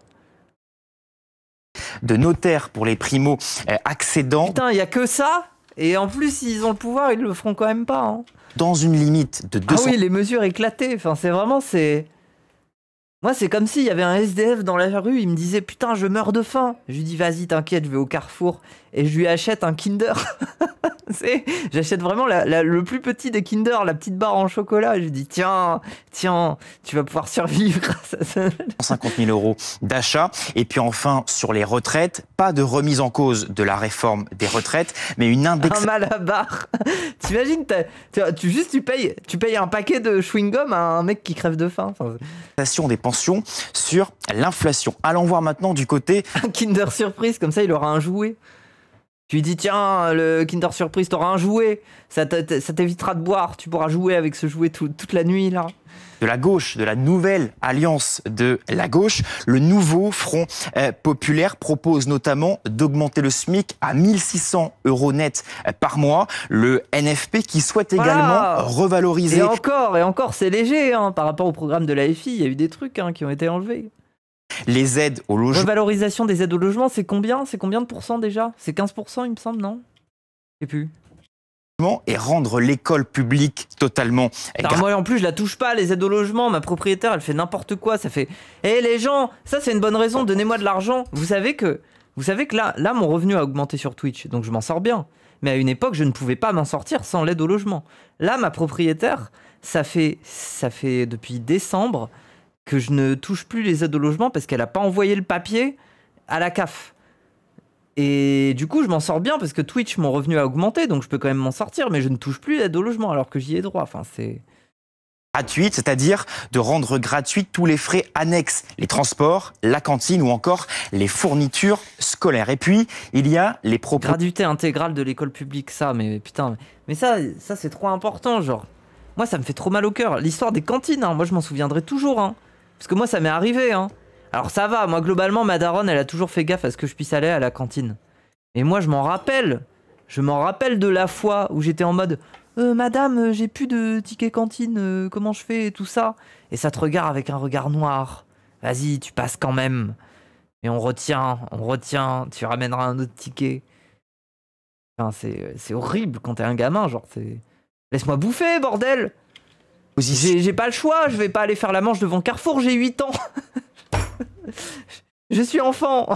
De notaire pour les primo-accédants. Putain, il n'y a que ça? Et en plus, s'ils ont le pouvoir, ils le feront quand même pas. Hein. Dans une limite de 200... Ah oui, les mesures éclatées. Enfin, c'est vraiment... Moi, c'est comme s'il y avait un SDF dans la rue, il me disait « Putain, je meurs de faim !» Je lui dis « Vas-y, t'inquiète, je vais au Carrefour. » Et je lui achète un Kinder. J'achète vraiment le plus petit des Kinder, la petite barre en chocolat. Et je lui dis « Tiens, tu vas pouvoir survivre grâce à ça. » 50 000 euros d'achat. Et puis enfin, sur les retraites, pas de remise en cause de la réforme des retraites, mais une indexation... Un malabar. T'imagines, tu payes un paquet de chewing-gum à un mec qui crève de faim. Des pensions sur l'inflation. Allons voir maintenant du côté... Un Kinder Surprise, comme ça il aura un jouet. Tu lui dis tiens, le Kinder Surprise, t'auras un jouet, ça t'évitera de boire, tu pourras jouer avec ce jouet toute la nuit là. De la gauche, de la nouvelle alliance de la gauche, le nouveau Front populaire propose notamment d'augmenter le SMIC à 1 600 € net par mois. Le NFP qui souhaite également revaloriser... Et encore, c'est léger hein, par rapport au programme de l'AFI, il y a eu des trucs hein, qui ont été enlevés. Les aides au logement... Revalorisation des aides au logement, c'est combien? C'est combien de pourcents déjà? C'est 15% il me semble, non? Je sais plus. Et rendre l'école publique totalement... Moi en plus je la touche pas, les aides au logement, ma propriétaire elle fait n'importe quoi, ça fait... Eh les gens, ça c'est une bonne raison, donnez-moi de l'argent. Vous savez que là mon revenu a augmenté sur Twitch, donc je m'en sors bien. Mais à une époque je ne pouvais pas m'en sortir sans l'aide au logement. Là ma propriétaire, ça fait depuis décembre que je ne touche plus les aides au logement parce qu'elle a pas envoyé le papier à la CAF. Et du coup, je m'en sors bien parce que Twitch, mon revenu a augmenté, donc je peux quand même m'en sortir, mais je ne touche plus l'aide au logement alors que j'y ai droit. Enfin, c'est gratuite, c'est-à-dire de rendre gratuits tous les frais annexes, les transports, la cantine ou encore les fournitures scolaires. Et puis, il y a les propos... Gratuité intégrale de l'école publique, ça, mais putain, mais ça c'est trop important, genre. Moi, ça me fait trop mal au cœur. L'histoire des cantines, hein, moi, je m'en souviendrai toujours, hein. Parce que moi, ça m'est arrivé, hein. Alors ça va, moi globalement ma daronne elle a toujours fait gaffe à ce que je puisse aller à la cantine. Et moi je m'en rappelle de la fois où j'étais en mode madame j'ai plus de ticket cantine, comment je fais et tout ça. Et ça te regarde avec un regard noir. Vas-y tu passes quand même. Et on retient, tu ramèneras un autre ticket. Enfin, c'est horrible quand t'es un gamin, genre c'est... Laisse-moi bouffer bordel. J'ai pas le choix, je vais pas aller faire la manche devant Carrefour, j'ai 8 ans. Je suis enfant.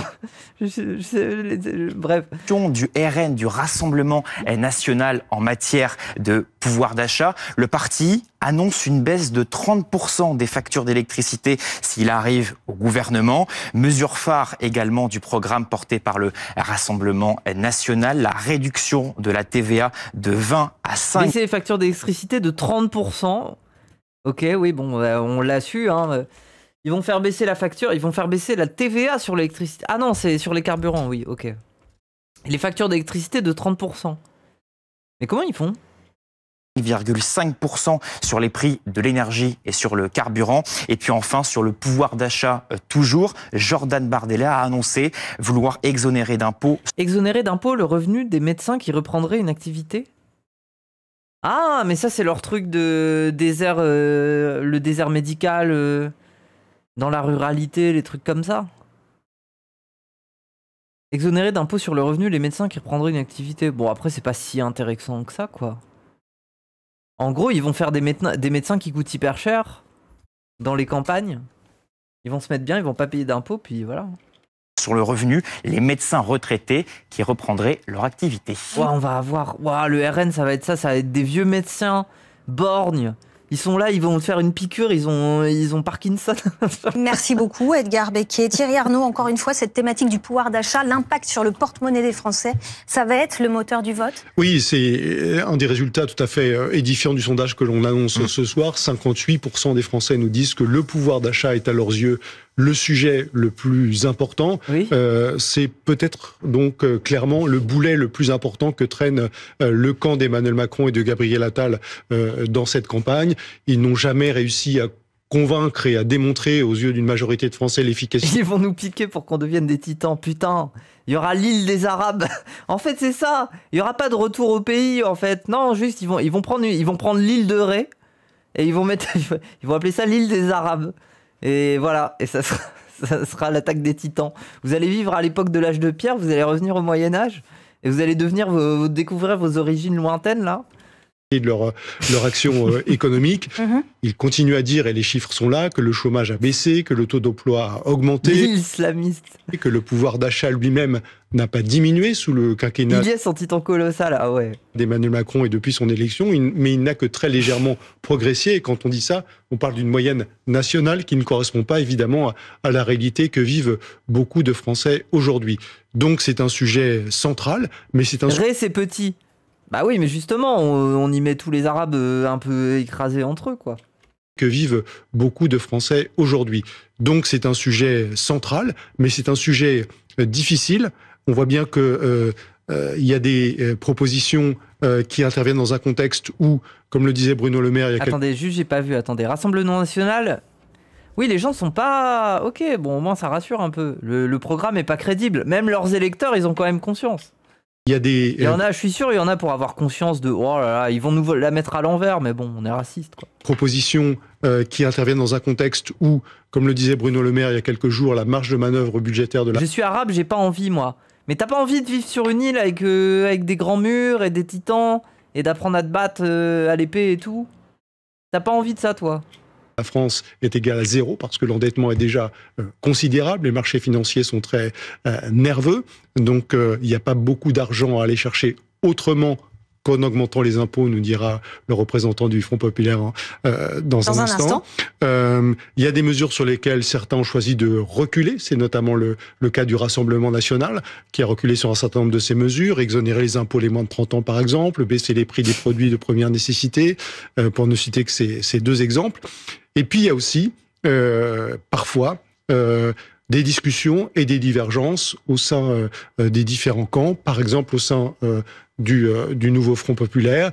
Bref. Du RN, du Rassemblement national en matière de pouvoir d'achat, le parti annonce une baisse de 30% des factures d'électricité s'il arrive au gouvernement. Mesure phare également du programme porté par le Rassemblement national, la réduction de la TVA de 20 à 5. Baisser les factures d'électricité de 30%. Ok, oui, bon, on l'a su, hein. Ils vont faire baisser la facture, ils vont faire baisser la TVA sur l'électricité. Ah non, c'est sur les carburants, oui, ok. Et les factures d'électricité de 30%. Mais comment ils font? 1,5% sur les prix de l'énergie et sur le carburant. Et puis enfin, sur le pouvoir d'achat, toujours, Jordan Bardella a annoncé vouloir exonérer d'impôts. Exonérer d'impôts le revenu des médecins qui reprendraient une activité? Ah, mais ça, c'est leur truc de désert, le désert médical dans la ruralité, les trucs comme ça. Exonérer d'impôt sur le revenu les médecins qui reprendraient une activité. Bon, après, c'est pas si intéressant que ça, quoi. En gros, ils vont faire des médecins qui coûtent hyper cher dans les campagnes. Ils vont se mettre bien, ils vont pas payer d'impôts, puis voilà. Sur le revenu, les médecins retraités qui reprendraient leur activité. Ouais, on va avoir... Ouais, le RN, ça va être ça, ça va être des vieux médecins borgnes. Ils sont là, ils vont faire une piqûre, ils ont Parkinson. Merci beaucoup Edgar Becquet. Thierry Arnaud, encore une fois, cette thématique du pouvoir d'achat, l'impact sur le porte-monnaie des Français, ça va être le moteur du vote? Oui, c'est un des résultats tout à fait édifiants du sondage que l'on annonce ce soir. 58% des Français nous disent que le pouvoir d'achat est à leurs yeux le sujet le plus important. Oui. C'est peut-être donc clairement le boulet le plus important que traîne le camp d'Emmanuel Macron et de Gabriel Attal dans cette campagne. Ils n'ont jamais réussi à convaincre et à démontrer aux yeux d'une majorité de Français l'efficacité. Ils vont nous piquer pour qu'on devienne des titans, putain. Il y aura l'île des Arabes. En fait, c'est ça. Il n'y aura pas de retour au pays, en fait. Non, juste, ils vont prendre l'île de Ré et ils vont appeler ça l'île des Arabes. Et voilà, et ça sera l'attaque des titans. Vous allez vivre à l'époque de l'âge de pierre, vous allez revenir au Moyen-Âge, et vous allez découvrir vos origines lointaines, là. De leur action économique. Ils continuent à dire, et les chiffres sont là, que le chômage a baissé, que le taux d'emploi a augmenté, l'islamiste, et que le pouvoir d'achat lui-même n'a pas diminué sous le quinquennat. Il y a son titan colossal, ah ouais. D'Emmanuel Macron et depuis son élection, mais il n'a que très légèrement progressé. Et quand on dit ça, on parle d'une moyenne nationale qui ne correspond pas évidemment à la réalité que vivent beaucoup de Français aujourd'hui. Donc c'est un sujet central, mais c'est un... Ré, c'est petit. Bah oui, mais justement, on y met tous les Arabes un peu écrasés entre eux, quoi. Que vivent beaucoup de Français aujourd'hui. Donc c'est un sujet central, mais c'est un sujet difficile. On voit bien que il y a des propositions qui interviennent dans un contexte où, comme le disait Bruno Le Maire... Attendez, juste, j'ai pas vu. Attendez, Rassemblement National... Oui, les gens sont pas... Ok, bon, au moins ça rassure un peu. Le programme est pas crédible. Même leurs électeurs, ils ont quand même conscience. Il y en a, je suis sûr, il y en a pour avoir conscience de oh là là, ils vont nous la mettre à l'envers, mais bon, on est raciste, quoi. Propositions qui interviennent dans un contexte où, comme le disait Bruno Le Maire il y a quelques jours, la marge de manœuvre budgétaire de la... Je suis arabe, j'ai pas envie, moi. Mais t'as pas envie de vivre sur une île avec des grands murs et des titans et d'apprendre à te battre à l'épée et tout? T'as pas envie de ça, toi? La France est égale à 0 parce que l'endettement est déjà considérable, les marchés financiers sont très nerveux, donc il n'y a pas beaucoup d'argent à aller chercher autrement qu'en augmentant les impôts, nous dira le représentant du Front populaire dans un instant. Il y a des mesures sur lesquelles certains ont choisi de reculer, c'est notamment le cas du Rassemblement national, qui a reculé sur un certain nombre de ces mesures, exonérer les impôts les moins de 30 ans par exemple, baisser les prix des produits de première nécessité, pour ne citer que ces deux exemples. Et puis il y a aussi, parfois, des discussions et des divergences au sein des différents camps, par exemple au sein du nouveau Front populaire.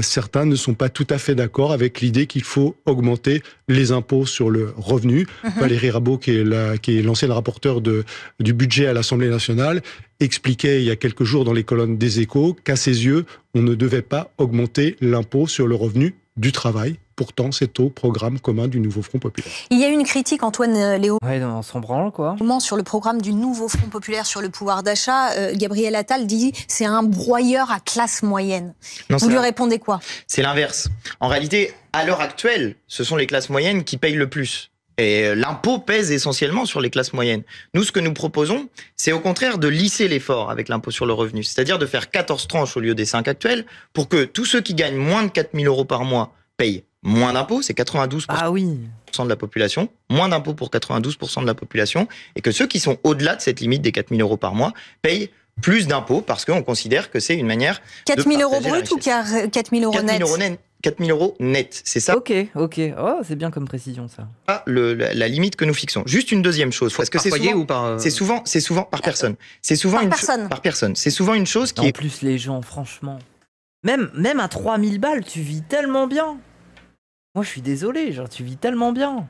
Certains ne sont pas tout à fait d'accord avec l'idée qu'il faut augmenter les impôts sur le revenu. Valérie Rabault, qui est l'ancienne rapporteure du budget à l'Assemblée nationale, expliquait il y a quelques jours dans les colonnes des Échos qu'à ses yeux, on ne devait pas augmenter l'impôt sur le revenu du travail. Pourtant, c'est au programme commun du nouveau Front populaire. Il y a une critique, Antoine Léo. Ouais, on s'en branle, quoi. Sur le programme du nouveau Front populaire sur le pouvoir d'achat, Gabriel Attal dit c'est un broyeur à classe moyenne. Non, vous lui répondez quoi? C'est l'inverse. En réalité, à l'heure actuelle, ce sont les classes moyennes qui payent le plus. Et l'impôt pèse essentiellement sur les classes moyennes. Nous, ce que nous proposons, c'est au contraire de lisser l'effort avec l'impôt sur le revenu. C'est-à-dire de faire 14 tranches au lieu des 5 actuelles pour que tous ceux qui gagnent moins de 4 000 € par mois payent moins d'impôts, c'est 92% de la population, moins d'impôts pour 92% de la population, et que ceux qui sont au-delà de cette limite des 4 000 € par mois payent plus d'impôts parce qu'on considère que c'est une manière 4 000 € brut ou 4 000 € net? 4 000 € net, c'est ça. Ok. Oh, c'est bien comme précision, ça. La limite que nous fixons. Juste une deuxième chose, parce que c'est souvent, ou par... c'est souvent par personne. C'est souvent par personne. C'est souvent une chose qui est... En plus, les gens, franchement, même à 3 000 balles, tu vis tellement bien. Moi, je suis désolé, genre, tu vis tellement bien.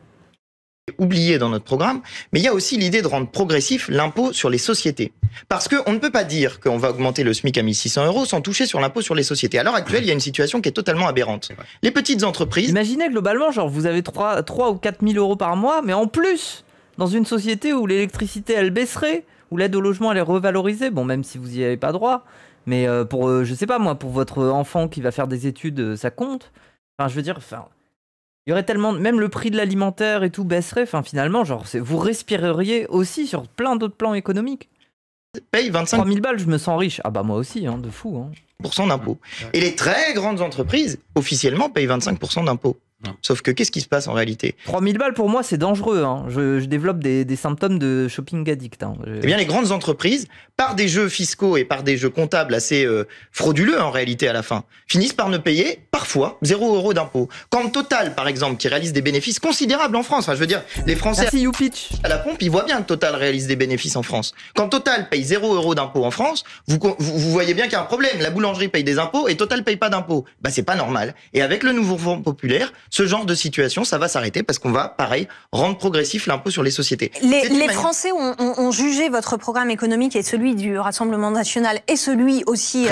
oublié dans notre programme, mais il y a aussi l'idée de rendre progressif l'impôt sur les sociétés. Parce qu'on ne peut pas dire qu'on va augmenter le SMIC à 1 600 € sans toucher sur l'impôt sur les sociétés. À l'heure actuelle, il y a une situation qui est totalement aberrante. Les petites entreprises... Imaginez globalement, genre vous avez 3 ou 4 000 € par mois, mais en plus, dans une société où l'électricité elle baisserait, où l'aide au logement elle est revalorisée, bon même si vous n'y avez pas droit, mais pour, je sais pas moi, pour votre enfant qui va faire des études, ça compte. Enfin je veux dire, il y aurait tellement, même le prix de l'alimentaire et tout baisserait, enfin finalement, genre, vous respireriez aussi sur plein d'autres plans économiques. Paye 25 3 000 balles, je me sens riche. Ah bah moi aussi, hein, de fou. Hein. % d'impôts. Et les très grandes entreprises, officiellement, payent 25% d'impôts. Sauf que qu'est-ce qui se passe en réalité? 3 000 balles pour moi c'est dangereux, hein. Je développe des symptômes de shopping addict. Hein. Eh bien les grandes entreprises, par des jeux fiscaux et par des jeux comptables assez frauduleux en réalité à la fin, finissent par ne payer parfois 0 € d'impôts. Quand Total par exemple, qui réalise des bénéfices considérables en France, enfin, je veux dire les Français à la pompe, ils voient bien que Total réalise des bénéfices en France. Quand Total paye 0 € d'impôts en France, vous voyez bien qu'il y a un problème. La boulangerie paye des impôts et Total paye pas d'impôts. Bah c'est pas normal. Et avec le nouveau Front populaire, ce genre de situation, ça va s'arrêter parce qu'on va, pareil, rendre progressif l'impôt sur les sociétés. Les Français ont jugé votre programme économique et celui du Rassemblement national et celui aussi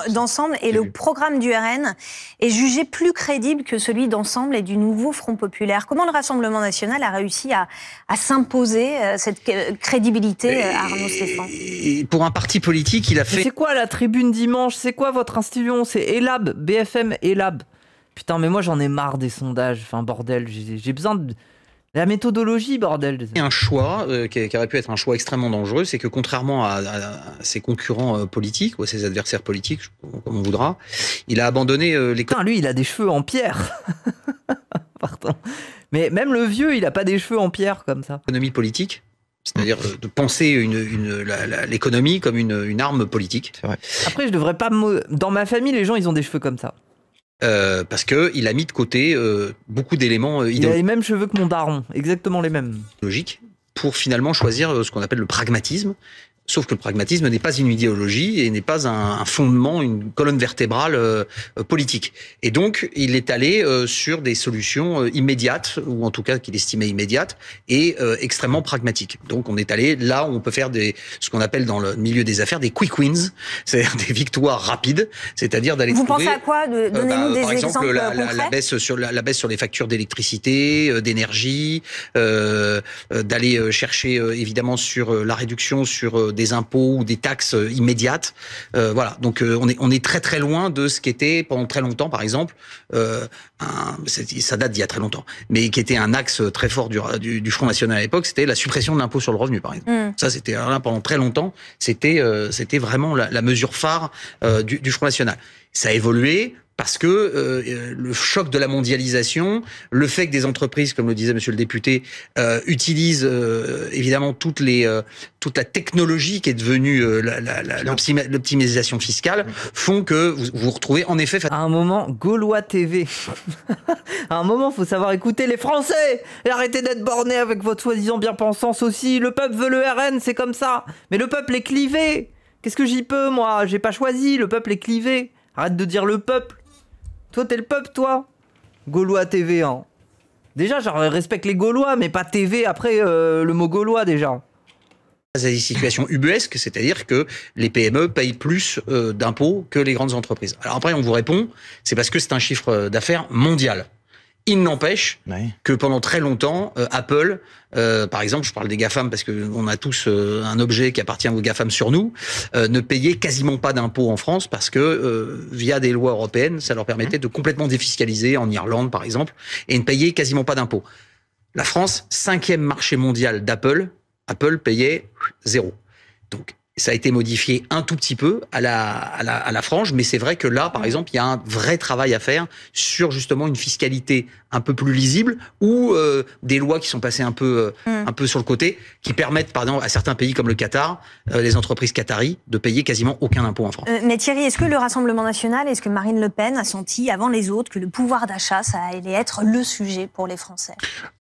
d'Ensemble. Et le programme du RN est jugé plus crédible que celui d'Ensemble et du nouveau Front populaire. Comment le Rassemblement national a réussi à s'imposer cette crédibilité, Arnaud Stéphane? Pour un parti politique, il a fait... C'est quoi la tribune dimanche? C'est quoi votre institution? C'est Elab, BFM Elab. Putain, mais moi j'en ai marre des sondages, enfin bordel, j'ai besoin de la méthodologie, bordel. Un choix qui aurait pu être un choix extrêmement dangereux, c'est que contrairement à ses concurrents politiques ou à ses adversaires politiques, comme on voudra, il a abandonné les... Putain, lui il a des cheveux en pierre. Pardon. Mais même le vieux, il a pas des cheveux en pierre comme ça. L'économie politique, c'est-à-dire de penser l'économie comme une arme politique. C'est vrai. Après, je devrais pas... Dans ma famille, les gens, ils ont des cheveux comme ça. Parce qu'il a mis de côté beaucoup d'éléments idéologiques. Il a les mêmes cheveux que mon daron, exactement les mêmes. Logique, pour finalement choisir ce qu'on appelle le pragmatisme. Sauf que le pragmatisme n'est pas une idéologie et n'est pas un fondement, une colonne vertébrale politique. Et donc, il est allé sur des solutions immédiates, ou en tout cas qu'il estimait immédiates, et extrêmement pragmatiques. Donc, on est allé là où on peut faire ce qu'on appelle dans le milieu des affaires des quick wins, c'est-à-dire des victoires rapides, c'est-à-dire d'aller trouver... Vous pensez à quoi? Donnez-nous des exemples la baisse sur les factures d'électricité, d'énergie, d'aller chercher évidemment sur la réduction sur des impôts ou des taxes immédiates. Voilà, donc on est très très loin de ce qui était pendant très longtemps, par exemple, ça date d'il y a très longtemps, mais qui était un axe très fort du Front National à l'époque, c'était la suppression de l'impôt sur le revenu, par exemple. Ça, c'était là pendant très longtemps, c'était vraiment la mesure phare du Front National. Ça a évolué. Parce que le choc de la mondialisation, le fait que des entreprises, comme le disait Monsieur le député, utilisent évidemment toute la technologie qui est devenue l'optimisation fiscale, font que vous vous retrouvez en effet... À un moment, Gaulois TV. À un moment, faut savoir écouter les Français et arrêter d'être bornés avec votre soi-disant bien-pensance aussi. Le peuple veut le RN, c'est comme ça. Mais le peuple est clivé. Qu'est-ce que j'y peux, moi? J'ai pas choisi, le peuple est clivé. Arrête de dire le peuple. Toi, t'es le peuple, toi? Gaulois TV, hein. Déjà, je respecte les Gaulois, mais pas TV après le mot Gaulois, déjà. C'est des situations ubuesques, c'est-à-dire que les PME payent plus d'impôts que les grandes entreprises. Alors après, on vous répond, c'est parce que c'est un chiffre d'affaires mondial. Il n'empêche que pendant très longtemps, Apple, par exemple, je parle des GAFAM parce qu'on a tous un objet qui appartient aux GAFAM sur nous, ne payait quasiment pas d'impôts en France parce que via des lois européennes, ça leur permettait de complètement défiscaliser en Irlande, par exemple, et ne payer quasiment pas d'impôts. La France, 5e marché mondial d'Apple, Apple payait 0. Donc, ça a été modifié un tout petit peu à la frange, mais c'est vrai que là, par exemple, il y a un vrai travail à faire sur justement une fiscalité un peu plus lisible ou des lois qui sont passées un peu sur le côté, qui permettent, par exemple, à certains pays comme le Qatar, les entreprises qataries, de payer quasiment aucun impôt en France. Mais Thierry, est-ce que le Rassemblement national, est-ce que Marine Le Pen a senti avant les autres que le pouvoir d'achat, ça allait être le sujet pour les Français?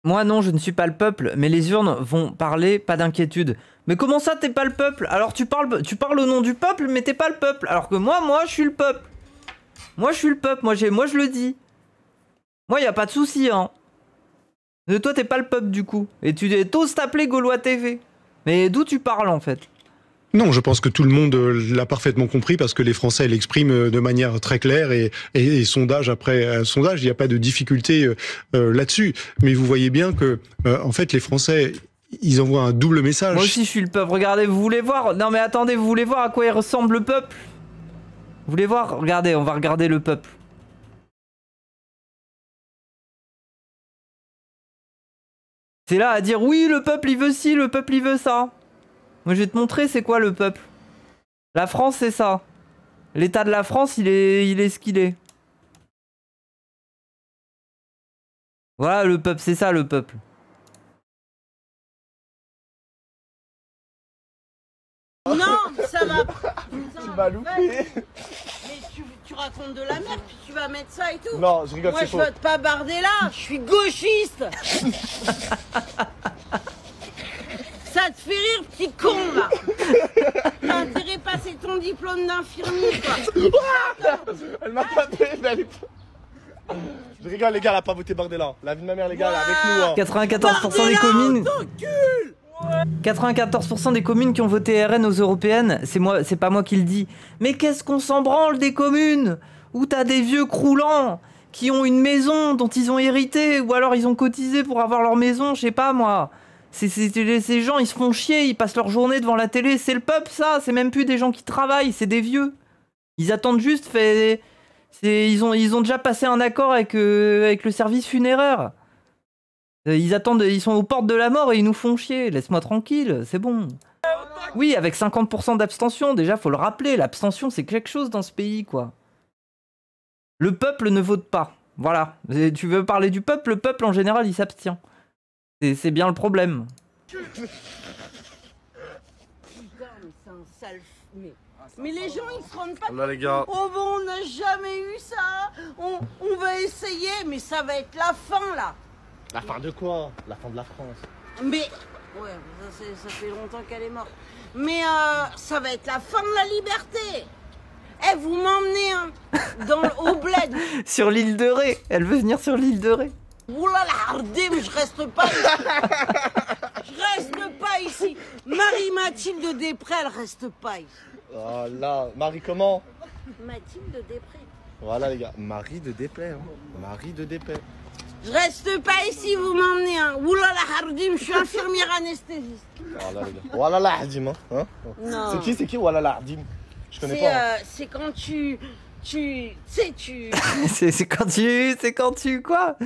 Moi non, je ne suis pas le peuple, mais les urnes vont parler, pas d'inquiétude. Mais comment ça, t'es pas le peuple? Alors tu parles au nom du peuple, mais t'es pas le peuple. Alors que moi, je suis le peuple. Moi, je suis le peuple, moi je le dis. Moi, y a pas de souci, hein. Toi, t'es pas le peuple du coup. Et tu t'oses t'appeler Gaulois TV. Mais d'où tu parles en fait? Non, je pense que tout le monde l'a parfaitement compris parce que les Français l'expriment de manière très claire et sondage après sondage, il n'y a pas de difficulté là-dessus. Mais vous voyez bien que, en fait, les Français, ils envoient un double message. Moi aussi, je suis le peuple. Regardez, vous voulez voir? Non, mais attendez, vous voulez voir à quoi il ressemble le peuple? Vous voulez voir? Regardez, on va regarder le peuple. C'est là à dire oui, le peuple il veut ci, le peuple il veut ça. Moi je vais te montrer c'est quoi le peuple. La France c'est ça. L'état de la France il est ce qu'il est. Voilà le peuple, c'est ça le peuple. Non, ça va. Tu m'as loupé. Mais tu racontes de la merde, puis tu vas mettre ça et tout. Non, je rigole, moi, c'est je faux. vote pas Bardella, je suis gauchiste. Ça te fait rire, petit con, là. T'as intérêt à passer ton diplôme d'infirmier, quoi. Elle m'a tapé, mais elle est... Je rigole, les gars, elle a pas voté Bardella. La vie de ma mère, les gars, elle est avec nous. Hein. 94% des communes... 94% des communes qui ont voté RN aux européennes, c'est pas moi qui le dis. Mais qu'est-ce qu'on s'en branle des communes où t'as des vieux croulants qui ont une maison dont ils ont hérité ou alors ils ont cotisé pour avoir leur maison, je sais pas moi. Ces gens, ils se font chier, ils passent leur journée devant la télé. C'est le peuple, ça. C'est même plus des gens qui travaillent, c'est des vieux. Ils attendent juste... Ils ont déjà passé un accord avec le service funéraire. Ils attendent, ils sont aux portes de la mort et ils nous font chier. Laisse-moi tranquille, c'est bon. Oui, avec 50% d'abstention, déjà, faut le rappeler. L'abstention, c'est quelque chose dans ce pays, quoi. Le peuple ne vote pas. Voilà. Et tu veux parler du peuple, le peuple, en général, il s'abstient. C'est bien le problème. Putain, mais c'est un sale... Mais les gens, ils se rendent pas Là, les gars. Oh bon, on n'a jamais eu ça. On va essayer, mais ça va être la fin, là. La fin de quoi? La fin de la France. Mais... Ouais, ça fait longtemps qu'elle est morte. Mais ça va être la fin de la liberté. Eh, vous m'emmenez hein, au bled. Sur l'île de Ré. Elle veut venir sur l'île de Ré. Oulala, Hardim, je reste pas ici. Je reste pas ici. Marie-Mathilde Després, elle reste pas ici. Oh là, Marie comment? Mathilde Després. Voilà les gars, Marie de Després. Hein. Marie de Després. Je reste pas ici, vous m'emmenez. Hein. Oulala, Hardim, je suis infirmière anesthésiste. Voilà les gars. Oulala, Hardim. Hein. Non. C'est qui Oulala, Hardim? Je connais pas. C'est quand tu sais, tu... c'est quand tu quoi?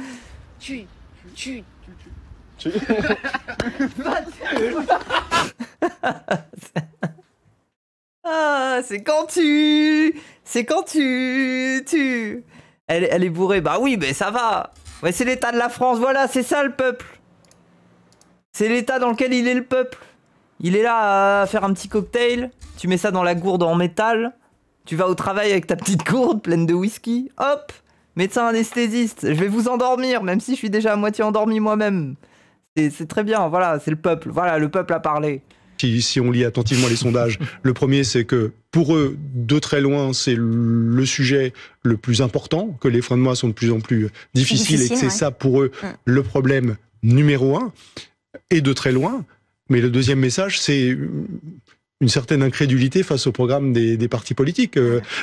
Ah, c'est quand tu... Elle est bourrée. Bah oui, mais ça va. Ouais, c'est l'état de la France. Voilà, c'est ça le peuple. C'est l'état dans lequel il est le peuple. Il est là à faire un petit cocktail. Tu mets ça dans la gourde en métal. Tu vas au travail avec ta petite gourde pleine de whisky. Hop, médecin anesthésiste. Je vais vous endormir, même si je suis déjà à moitié endormi moi-même. C'est très bien, voilà, c'est le peuple. Voilà, le peuple a parlé. Si on lit attentivement les sondages, le premier c'est que pour eux, de très loin, c'est le sujet le plus important, que les fins de mois sont de plus en plus difficiles et que c'est ça pour eux le problème numéro 1, et de très loin. Mais le deuxième message, c'est une certaine incrédulité face au programme des partis politiques.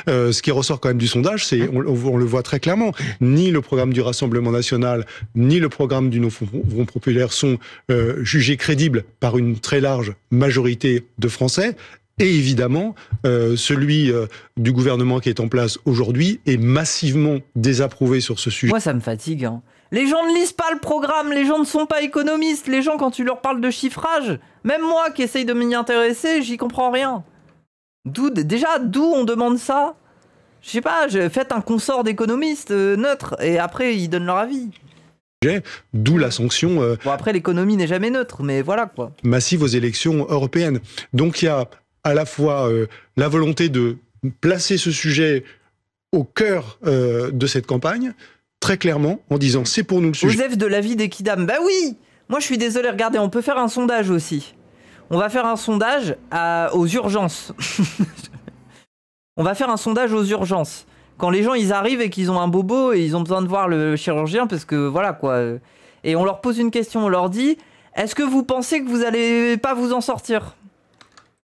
Ce qui ressort quand même du sondage, c'est, on le voit très clairement, ni le programme du Rassemblement national, ni le programme du Front populaire sont jugés crédibles par une très large majorité de Français. Et évidemment, celui du gouvernement qui est en place aujourd'hui est massivement désapprouvé sur ce sujet. Moi, ça me fatigue. Hein. Les gens ne lisent pas le programme, les gens ne sont pas économistes, les gens, quand tu leur parles de chiffrage, même moi qui essaye de m'y intéresser, j'y comprends rien. D'où on demande ça? Je sais pas, faites un consort d'économistes neutres, et après, ils donnent leur avis. D'où la sanction... Bon, après, l'économie n'est jamais neutre, mais voilà, quoi. Massive aux élections européennes. Donc, il y a à la fois la volonté de placer ce sujet au cœur de cette campagne, très clairement, en disant c'est pour nous le sujet. Joseph de la vie des Kidam, bah oui. Moi je suis désolé, regardez, on peut faire un sondage aussi. On va faire un sondage aux urgences. On va faire un sondage aux urgences. Quand les gens ils arrivent et qu'ils ont un bobo et ils ont besoin de voir le chirurgien parce que voilà quoi. et on leur pose une question, on leur dit est-ce que vous pensez que vous allez pas vous en sortir?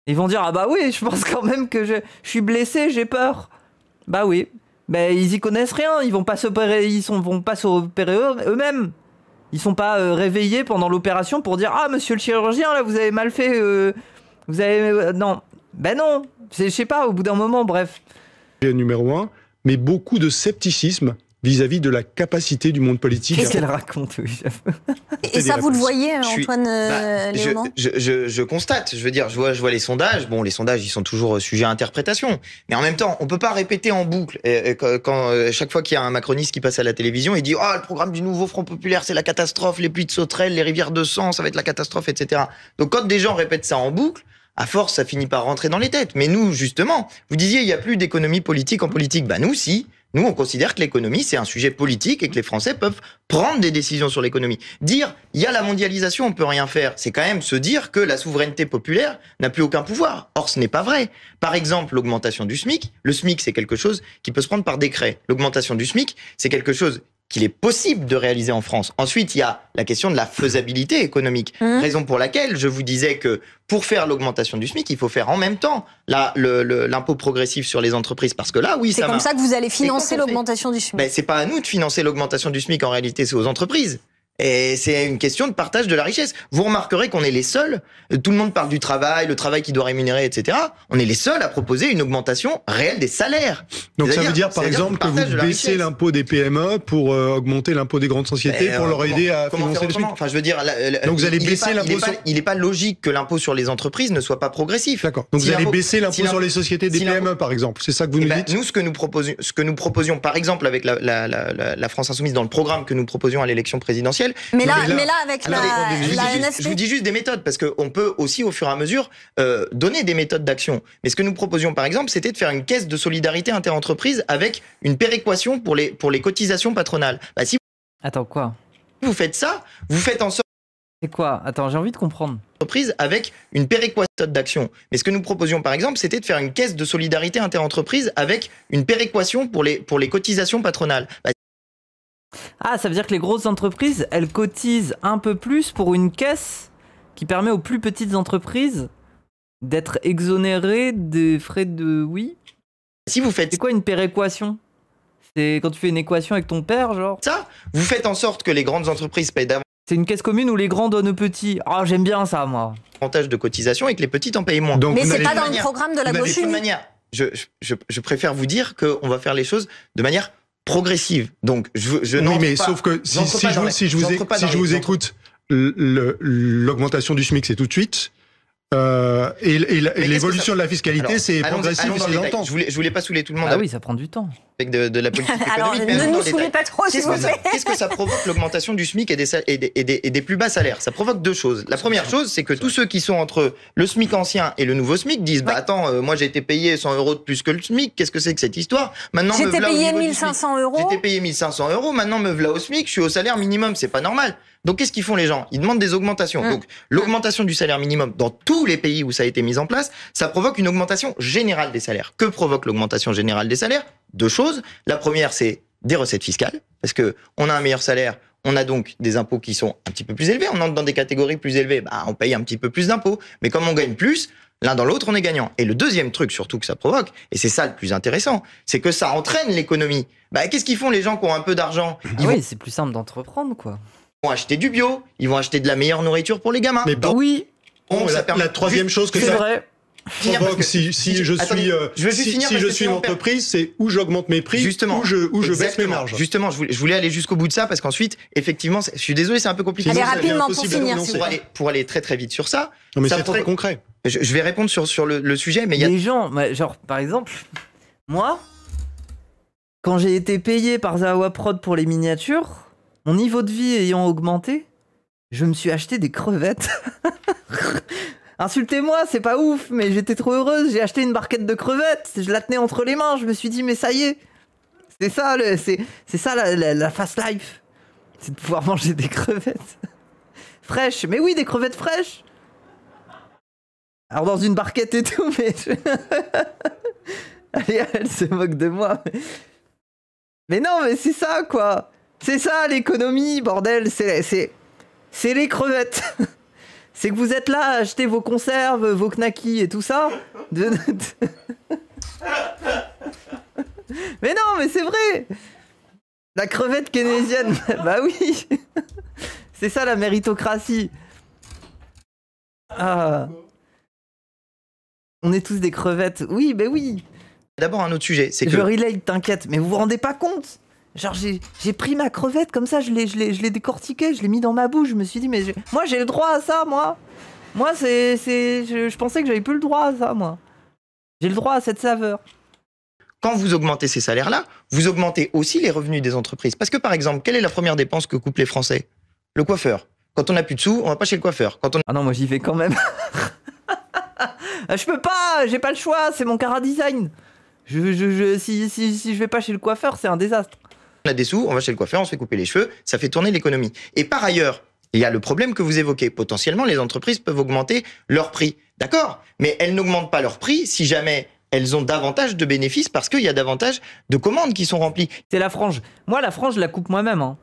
Ils vont dire ah bah oui, je pense quand même que je suis blessé, j'ai peur. Bah oui, bah ils y connaissent rien, ils vont pas s'opérer, vont pas s'opérer eux-mêmes. Ils sont pas réveillés pendant l'opération pour dire ah monsieur le chirurgien là vous avez mal fait, vous avez non, ben non, je sais pas au bout d'un moment bref. Numéro 1, mais beaucoup de scepticisme vis-à-vis de la capacité du monde politique. Qu'est-ce qu'elle raconte, oui, Et ça, vous le voyez, Antoine Léaumont? Je constate, je veux dire, je vois les sondages. Bon, les sondages, ils sont toujours sujets à interprétation. Mais en même temps, on peut pas répéter en boucle. Et quand chaque fois qu'il y a un macroniste qui passe à la télévision, il dit « Oh, le programme du nouveau Front Populaire, c'est la catastrophe, les pluies de sauterelles, les rivières de sang, ça va être la catastrophe, etc. » Donc quand des gens répètent ça en boucle, à force, ça finit par rentrer dans les têtes. Mais nous, justement, vous disiez, il n'y a plus d'économie politique en politique. Bah nous, si. Nous, on considère que l'économie, c'est un sujet politique et que les Français peuvent prendre des décisions sur l'économie. Dire, il y a la mondialisation, on peut rien faire, c'est quand même se dire que la souveraineté populaire n'a plus aucun pouvoir. Or, ce n'est pas vrai. Par exemple, l'augmentation du SMIC. Le SMIC, c'est quelque chose qui peut se prendre par décret. L'augmentation du SMIC, c'est quelque chose qu'il est possible de réaliser en France. Ensuite, il y a la question de la faisabilité économique. Raison pour laquelle je vous disais que pour faire l'augmentation du SMIC, il faut faire en même temps l'impôt progressif sur les entreprises. Parce que là, oui, c'est comme ça que vous allez financer l'augmentation du SMIC. Ben, c'est pas à nous de financer l'augmentation du SMIC, en réalité, c'est aux entreprises. Et c'est une question de partage de la richesse. Vous remarquerez qu'on est les seuls, tout le monde parle du travail, le travail qui doit rémunérer, etc. On est les seuls à proposer une augmentation réelle des salaires. Donc ça veut dire, par exemple, que vous baissez l'impôt des PME pour augmenter l'impôt des grandes sociétés, pour leur aider à financer le SMIC. Enfin, je veux dire, donc vous allez baisser l'impôt il n'est pas logique que l'impôt sur les entreprises ne soit pas progressif. D'accord. Donc vous allez baisser l'impôt sur les sociétés des PME, par exemple. C'est ça que vous nous dites? Nous, ce que nous proposions, par exemple, avec la France Insoumise dans le programme que nous proposions à l'élection présidentielle. Mais là, avec la NFP... Je vous dis juste des méthodes, parce qu'on peut aussi, au fur et à mesure, donner des méthodes d'action. Mais ce que nous proposions, par exemple, c'était de faire une caisse de solidarité interentreprise avec une péréquation pour les cotisations patronales. Bah, si Attends, quoi? Vous faites ça, vous faites en sorte... C'est quoi? Attends, j'ai envie de comprendre. Entreprise avec une péréquation d'action. Mais ce que nous proposions, par exemple, c'était de faire une caisse de solidarité interentreprise avec une péréquation pour les cotisations patronales. Bah, ah, ça veut dire que les grosses entreprises, elles cotisent un peu plus pour une caisse qui permet aux plus petites entreprises d'être exonérées des frais de... Oui. Si vous faites... C'est quoi une péréquation? C'est quand tu fais une équation avec ton père, genre? Ça, vous faites en sorte que les grandes entreprises payent davantage. C'est une caisse commune où les grands donnent aux petits. Ah, j'aime bien ça, moi. Davantage de cotisation et que les petites en payent moins. Donc, mais c'est pas dans le programme de la gauche unie. Je préfère vous dire qu'on va faire les choses de manière progressive. Donc, je oui, mais pas, sauf que si je vous écoute, l'augmentation du SMIC, c'est tout de suite. Et l'évolution de la fiscalité, c'est progressif, c'est longtemps. Je voulais pas saouler tout le monde. Ah oui, ça prend du temps. Avec de la politique économique. Alors, ne nous saoulez pas trop, s'il vous plaît. Qu'est-ce que ça provoque, l'augmentation du SMIC et des plus bas salaires? Ça provoque deux choses. La première chose, c'est que tous ceux qui sont entre le SMIC ancien et le nouveau SMIC disent bah attends, moi j'ai été payé 100 € de plus que le SMIC, qu'est-ce que c'est que cette histoire? Maintenant, j'étais payé 1500 €. J'étais payé 1500 €, maintenant me voilà au SMIC, je suis au salaire minimum, c'est pas normal. Donc qu'est-ce qu'ils font les gens? Ils demandent des augmentations. Donc l'augmentation du salaire minimum dans tous les pays où ça a été mis en place, ça provoque une augmentation générale des salaires. Que provoque l'augmentation générale des salaires? Deux choses. La première, c'est des recettes fiscales, parce que on a un meilleur salaire, on a donc des impôts qui sont un petit peu plus élevés. On entre dans des catégories plus élevées, bah on paye un petit peu plus d'impôts. Mais comme on gagne plus, l'un dans l'autre, on est gagnant. Et le deuxième truc surtout que ça provoque, et c'est ça le plus intéressant, c'est que ça entraîne l'économie. Bah qu'est-ce qu'ils font les gens qui ont un peu d'argent? Oui, c'est plus simple d'entreprendre, quoi. Ils vont acheter du bio, ils vont acheter de la meilleure nourriture pour les gamins. Mais oui. La troisième chose que ça vrai. provoque, si je suis une entreprise, c'est où j'augmente mes prix, justement, où je baisse mes marges. Justement, je voulais aller jusqu'au bout de ça parce qu'ensuite, effectivement, je suis désolé, c'est un peu compliqué. Allez, rapidement pour finir. Pour aller très très vite sur ça. Non, mais c'est très concret. Je vais répondre sur le sujet, mais il y a les gens, genre par exemple, moi, quand j'ai été payé par Zawa Prod pour les miniatures, mon niveau de vie ayant augmenté, je me suis acheté des crevettes. Insultez-moi, c'est pas ouf, mais j'étais trop heureuse, j'ai acheté une barquette de crevettes, je la tenais entre les mains, je me suis dit mais ça y est, c'est ça la fast life, c'est de pouvoir manger des crevettes fraîches, mais oui, des crevettes fraîches. Alors dans une barquette et tout, mais elle se moque de moi. Mais non, mais c'est ça quoi. C'est ça l'économie, bordel. C'est les crevettes. C'est que vous êtes là à acheter vos conserves, vos knackis et tout ça. Mais non, mais c'est vrai. La crevette keynésienne. Bah oui. C'est ça la méritocratie. Ah. On est tous des crevettes. Oui, ben oui. D'abord, un autre sujet, c'est que... Je relate, t'inquiète, mais vous vous rendez pas compte? Genre, j'ai pris ma crevette comme ça, je l'ai décortiquée, je l'ai mis dans ma bouche, je me suis dit, mais moi, j'ai le droit à ça, moi. Moi, je pensais que j'avais plus le droit à ça, moi. J'ai le droit à cette saveur. Quand vous augmentez ces salaires-là, vous augmentez aussi les revenus des entreprises. Parce que, par exemple, quelle est la première dépense que coupent les Français? Le coiffeur. Quand on n'a plus de sous, on va pas chez le coiffeur. Ah non, moi, j'y vais quand même. Je peux pas, j'ai pas le choix, c'est mon cara design. Si je vais pas chez le coiffeur, c'est un désastre. On a des sous, on va chez le coiffeur, on se fait couper les cheveux, ça fait tourner l'économie. Et par ailleurs, il y a le problème que vous évoquez. Potentiellement, les entreprises peuvent augmenter leur prix. D'accord? Mais elles n'augmentent pas leur prix si jamais elles ont davantage de bénéfices parce qu'il y a davantage de commandes qui sont remplies. C'est la frange. Moi, la frange, je la coupe moi-même. Hein.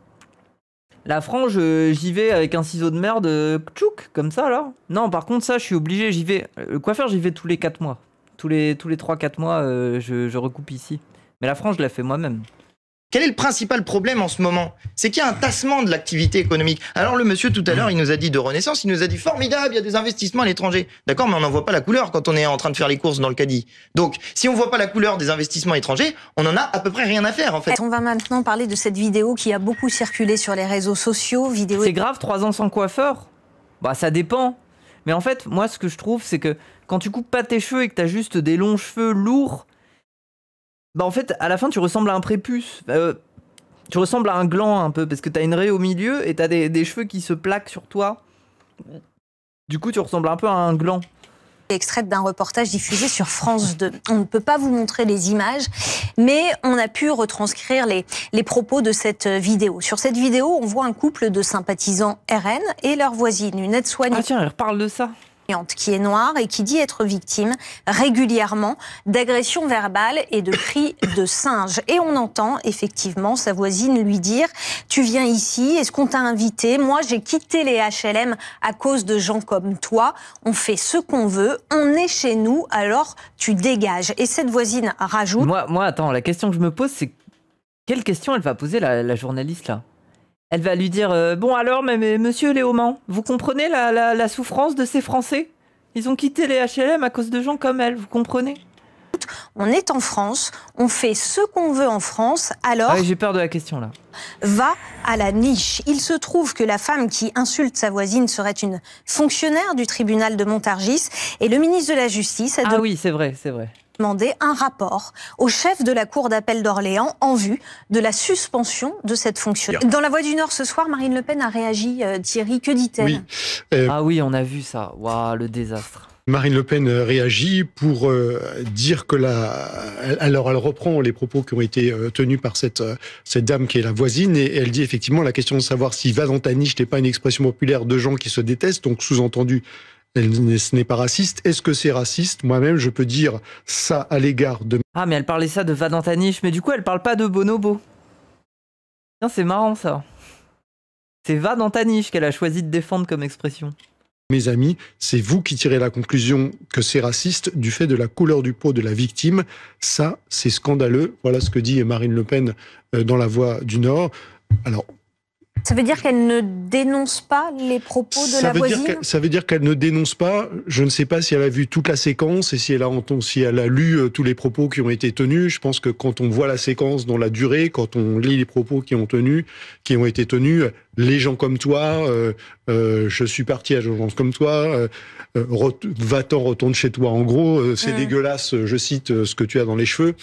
La frange, j'y vais avec un ciseau de merde, tchouk, comme ça, là. Non, par contre, ça, je suis obligé, j'y vais. Le coiffeur, j'y vais tous les 4 mois. Tous les 3-4 mois, je recoupe ici. Mais la frange, je la fais moi-même. Quel est le principal problème en ce moment? C'est qu'il y a un tassement de l'activité économique. Alors le monsieur tout à l'heure, il nous a dit de Renaissance, il nous a dit formidable, il y a des investissements à l'étranger. D'accord, mais on n'en voit pas la couleur quand on est en train de faire les courses dans le caddie. Donc, si on voit pas la couleur des investissements étrangers, on en a à peu près rien à faire en fait. On va maintenant parler de cette vidéo qui a beaucoup circulé sur les réseaux sociaux. C'est grave, 3 ans sans coiffeur? Bah ça dépend. Mais en fait, moi ce que je trouve, c'est que quand tu coupes pas tes cheveux et que t'as juste des longs cheveux lourds, bah en fait, à la fin, tu ressembles à un prépuce. Tu ressembles à un gland un peu, parce que t'as une raie au milieu et t'as des cheveux qui se plaquent sur toi. Du coup, tu ressembles un peu à un gland. Extraite d'un reportage diffusé sur France 2. On ne peut pas vous montrer les images, mais on a pu retranscrire les propos de cette vidéo. Sur cette vidéo, on voit un couple de sympathisants RN et leur voisine, une aide-soignante. Ah tiens, elle reparle de ça. Qui est noire et qui dit être victime régulièrement d'agressions verbales et de cris de singe. Et on entend effectivement sa voisine lui dire « Tu viens ici, est-ce qu'on t'a invité? Moi, j'ai quitté les HLM à cause de gens comme toi. On fait ce qu'on veut, on est chez nous, alors tu dégages. » Et cette voisine rajoute... Moi, attends, la question que je me pose, c'est quelle question elle va poser la journaliste là? Elle va lui dire bon alors, mais monsieur Léaumont, vous comprenez la souffrance de ces Français? Ils ont quitté les HLM à cause de gens comme elle, vous comprenez? On est en France, on fait ce qu'on veut en France, alors... Ouais, j'ai peur de la question là. Va à la niche. Il se trouve que la femme qui insulte sa voisine serait une fonctionnaire du tribunal de Montargis et le ministre de la Justice a oui, c'est vrai. demandé un rapport au chef de la Cour d'appel d'Orléans en vue de la suspension de cette fonctionnaire. Dans La Voix du Nord ce soir, Marine Le Pen a réagi. Thierry, que dit-elle? Oui. Ah oui, on a vu ça. Waouh, le désastre. Marine Le Pen réagit pour dire que alors elle reprend les propos qui ont été tenus par cette dame qui est la voisine et elle dit effectivement la question de savoir si va dans ta niche n'est pas une expression populaire de gens qui se détestent, donc sous-entendu ce n'est pas raciste. Est-ce que c'est raciste? Moi-même, je peux dire ça à l'égard de... Ah, mais elle parlait ça de va dans ta niche, mais du coup, elle parle pas de bonobo. C'est marrant, ça. C'est va dans ta niche qu'elle a choisi de défendre comme expression. Mes amis, c'est vous qui tirez la conclusion que c'est raciste du fait de la couleur du peau de la victime. Ça, c'est scandaleux. Voilà ce que dit Marine Le Pen dans La Voix du Nord. Alors... Ça veut dire qu'elle ne dénonce pas les propos de la voisine? Ça veut dire qu'elle ne dénonce pas. Je ne sais pas si elle a vu toute la séquence et si elle a lu tous les propos qui ont été tenus. Je pense que quand on voit la séquence dans la durée, quand on lit les propos qui ont été tenus, les gens comme toi, je suis parti à gens comme toi, va-t'en, retourne chez toi. En gros, c'est dégueulasse, je cite ce que tu as dans les cheveux.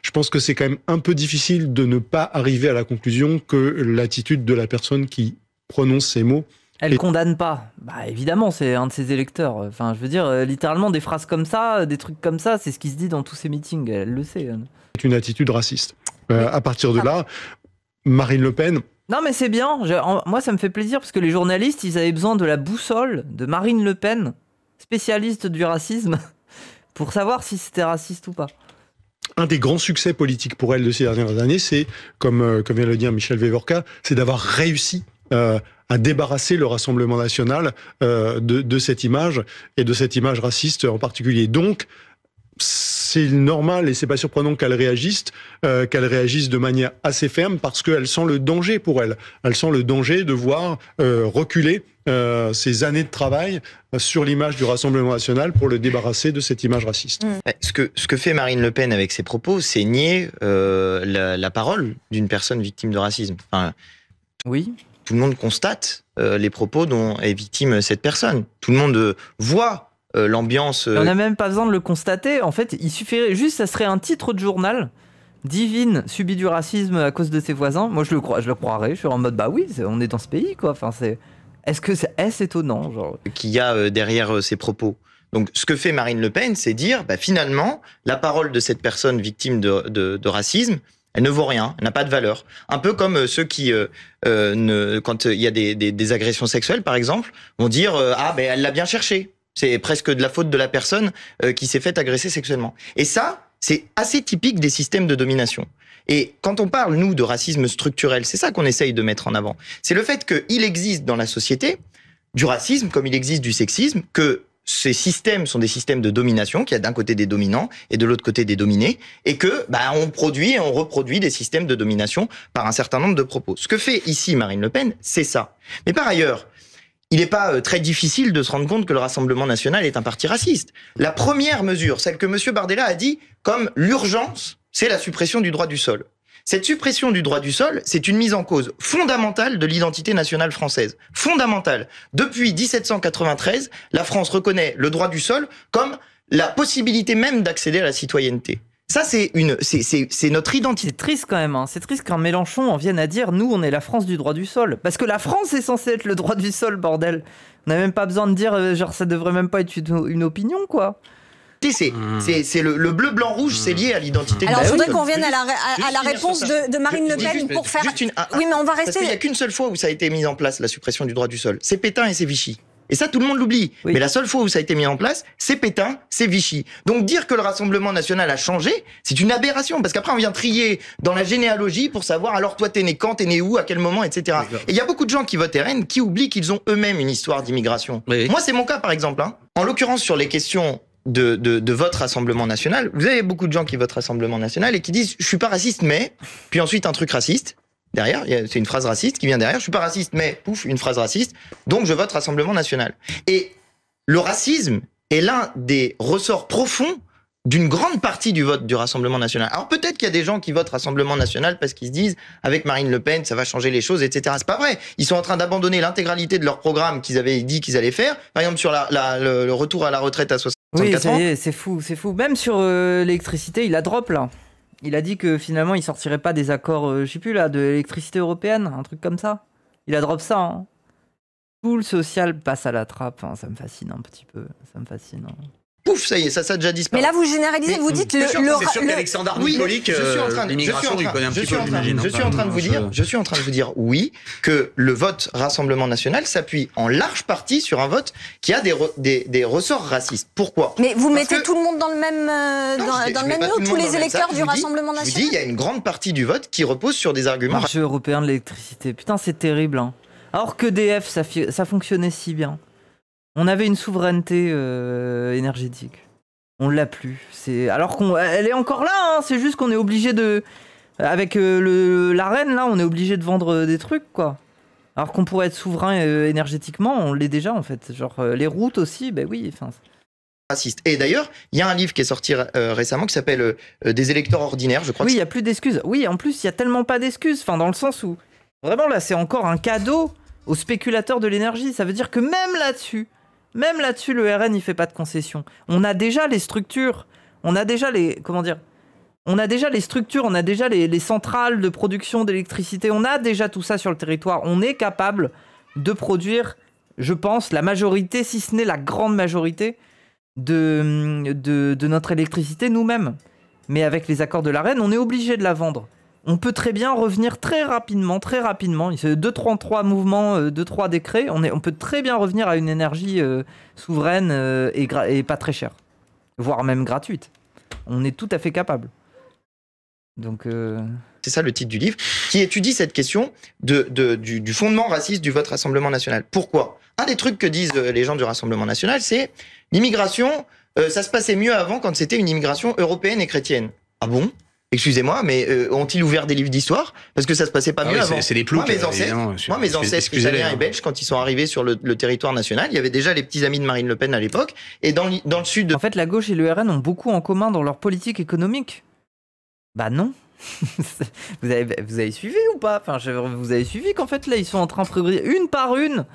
Je pense que c'est quand même un peu difficile de ne pas arriver à la conclusion que l'attitude de la personne qui prononce ces mots... Elle condamne pas. Bah évidemment, c'est un de ses électeurs. Enfin, je veux dire, littéralement, des phrases comme ça, des trucs comme ça, c'est ce qui se dit dans tous ces meetings. Elle le sait. C'est une attitude raciste. À partir de là, Marine Le Pen... Non mais c'est bien. Moi, ça me fait plaisir parce que les journalistes, ils avaient besoin de la boussole de Marine Le Pen, spécialiste du racisme, pour savoir si c'était raciste ou pas. un des grands succès politiques pour elle de ces dernières années, c'est, comme vient de le dire Michel Vevorka, c'est d'avoir réussi à débarrasser le Rassemblement national de cette image, et de cette image raciste en particulier. Donc, c'est normal et c'est pas surprenant qu'elle réagisse de manière assez ferme, parce qu'elle sent le danger pour elle. Elle sent le danger de voir reculer ces années de travail sur l'image du Rassemblement national pour le débarrasser de cette image raciste. Ce que fait Marine Le Pen avec ses propos, c'est nier la parole d'une personne victime de racisme. Enfin, oui. Tout le monde constate les propos dont est victime cette personne. Tout le monde voit l'ambiance. On n'a même pas besoin de le constater. En fait, il suffirait juste, ça serait un titre de journal. Divine subit du racisme à cause de ses voisins. Moi, je le croirais. Je suis en mode, bah oui, on est dans ce pays, quoi. Enfin, est-ce que c'est étonnant, genre qu'il y a derrière ces propos. Donc, ce que fait Marine Le Pen, c'est dire, bah, finalement, la parole de cette personne victime de racisme, elle ne vaut rien, elle n'a pas de valeur. Un peu comme ceux qui, quand il y a des agressions sexuelles, par exemple, vont dire ah ben elle l'a bien cherché. C'est presque de la faute de la personne qui s'est fait agresser sexuellement. Et ça, c'est assez typique des systèmes de domination. Et quand on parle, nous, de racisme structurel, c'est ça qu'on essaye de mettre en avant. C'est le fait qu'il existe dans la société du racisme, comme il existe du sexisme, que ces systèmes sont des systèmes de domination, qu'il y a d'un côté des dominants et de l'autre côté des dominés, et que on produit et on reproduit des systèmes de domination par un certain nombre de propos. Ce que fait ici Marine Le Pen, c'est ça. Mais par ailleurs, il n'est pas très difficile de se rendre compte que le Rassemblement national est un parti raciste. La première mesure, celle que M. Bardella a dit comme l'urgence, c'est la suppression du droit du sol. Cette suppression du droit du sol, c'est une mise en cause fondamentale de l'identité nationale française. Fondamentale. Depuis 1793, la France reconnaît le droit du sol comme la possibilité même d'accéder à la citoyenneté. Ça, c'est notre identité. C'est triste quand même. Hein. C'est triste qu'un Mélenchon en vienne à dire « Nous, on est la France du droit du sol ». Parce que la France est censée être le droit du sol, bordel. On n'a même pas besoin de dire genre ça devrait même pas être une opinion, quoi. C'est le bleu, blanc, rouge, c'est lié à l'identité. Alors, je voudrais qu'on vienne à la réponse de Marine Le Pen pour faire... Oui, mais on va rester... Parce qu'il n'y a qu'une seule fois où ça a été mis en place, la suppression du droit du sol. C'est Pétain et c'est Vichy. Et ça, tout le monde l'oublie. Oui. Mais la seule fois où ça a été mis en place, c'est Pétain, c'est Vichy. Donc dire que le Rassemblement national a changé, c'est une aberration. Parce qu'après, on vient trier dans la généalogie pour savoir, alors toi, t'es né quand, t'es né où, à quel moment, etc. Et il y a beaucoup de gens qui votent RN qui oublient qu'ils ont eux-mêmes une histoire d'immigration. Oui. Moi, c'est mon cas, par exemple. Hein. En l'occurrence, sur les questions de votre Rassemblement national, vous avez beaucoup de gens qui votent Rassemblement national et qui disent « je suis pas raciste, mais… » Puis ensuite, un truc raciste. Derrière, c'est une phrase raciste qui vient derrière. Je suis pas raciste, mais pouf, une phrase raciste. Donc, je vote Rassemblement national. Et le racisme est l'un des ressorts profonds d'une grande partie du vote du Rassemblement national. Alors peut-être qu'il y a des gens qui votent Rassemblement national parce qu'ils se disent avec Marine Le Pen, ça va changer les choses, etc. C'est pas vrai. Ils sont en train d'abandonner l'intégralité de leur programme qu'ils avaient dit qu'ils allaient faire. Par exemple, sur le retour à la retraite à 64 ans. Oui, c'est fou. Même sur l'électricité, il a drop là. Il a dit que finalement, il sortirait pas des accords, je sais plus là, de l'électricité européenne, un truc comme ça. Il a drop ça. Hein. Tout le social passe à la trappe. Hein, ça me fascine un petit peu. Ça me fascine. Hein. Pouf, ça y est, ça a déjà disparu. Mais là, vous généralisez, vous dites c'est sûr qu'Alexandre Arnicolik, l'immigration, il connaît un petit peu, j'imagine. Je suis en train de vous dire, oui, que le vote Rassemblement national s'appuie en large partie sur un vote qui a des ressorts racistes. Pourquoi ? Mais vous mettez tout le monde dans le même lot, tous les électeurs du Rassemblement national ? Je vous dis, il y a une grande partie du vote qui repose sur des arguments. Marché européen de l'électricité, putain, c'est terrible. Hein. Alors qu'EDF, ça fonctionnait si bien. On avait une souveraineté énergétique. On l'a plus. Alors qu'elle est encore là. Hein. C'est juste qu'on est obligé de, avec l'AREN là, on est obligé de vendre des trucs quoi. Alors qu'on pourrait être souverain énergétiquement, on l'est déjà en fait. Genre les routes aussi, ben oui. Enfin. Raciste. Et d'ailleurs, il y a un livre qui est sorti récemment qui s'appelle Des électeurs ordinaires, je crois. Oui, il y a plus d'excuses. Oui, en plus, il y a tellement pas d'excuses. Enfin, dans le sens où vraiment là, c'est encore un cadeau aux spéculateurs de l'énergie. Ça veut dire que même là-dessus, le RN, il fait pas de concessions. On a déjà les structures, on a déjà les structures, on a déjà les centrales de production d'électricité, on a déjà tout ça sur le territoire. On est capable de produire, je pense, la majorité, si ce n'est la grande majorité, de notre électricité nous-mêmes. Mais avec les accords de l'AREN, on est obligé de la vendre. On peut très bien revenir très rapidement, il y a 2-3 mouvements, 2-3 décrets, on peut très bien revenir à une énergie souveraine et pas très chère, voire même gratuite. On est tout à fait capable. Donc c'est ça le titre du livre, qui étudie cette question du fondement raciste du vote Rassemblement National. Pourquoi ? Un des trucs que disent les gens du Rassemblement National, c'est l'immigration, ça se passait mieux avant quand c'était une immigration européenne et chrétienne. Ah bon ? Excusez-moi, mais ont-ils ouvert des livres d'histoire ? Parce que ça se passait pas mieux avant. C'est des ploucs. Moi, mes ancêtres italiens et belges, quand ils sont arrivés sur le territoire national, il y avait déjà les petits amis de Marine Le Pen à l'époque. Et dans le sud... En fait, la gauche et le RN ont beaucoup en commun dans leur politique économique. Bah non. Vous avez suivi ou pas ? Enfin, vous avez suivi qu'en fait, là, ils sont en train de prioriser une par une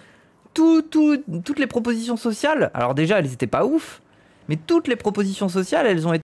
toutes les propositions sociales. Alors déjà, elles n'étaient pas ouf. Mais toutes les propositions sociales, elles ont été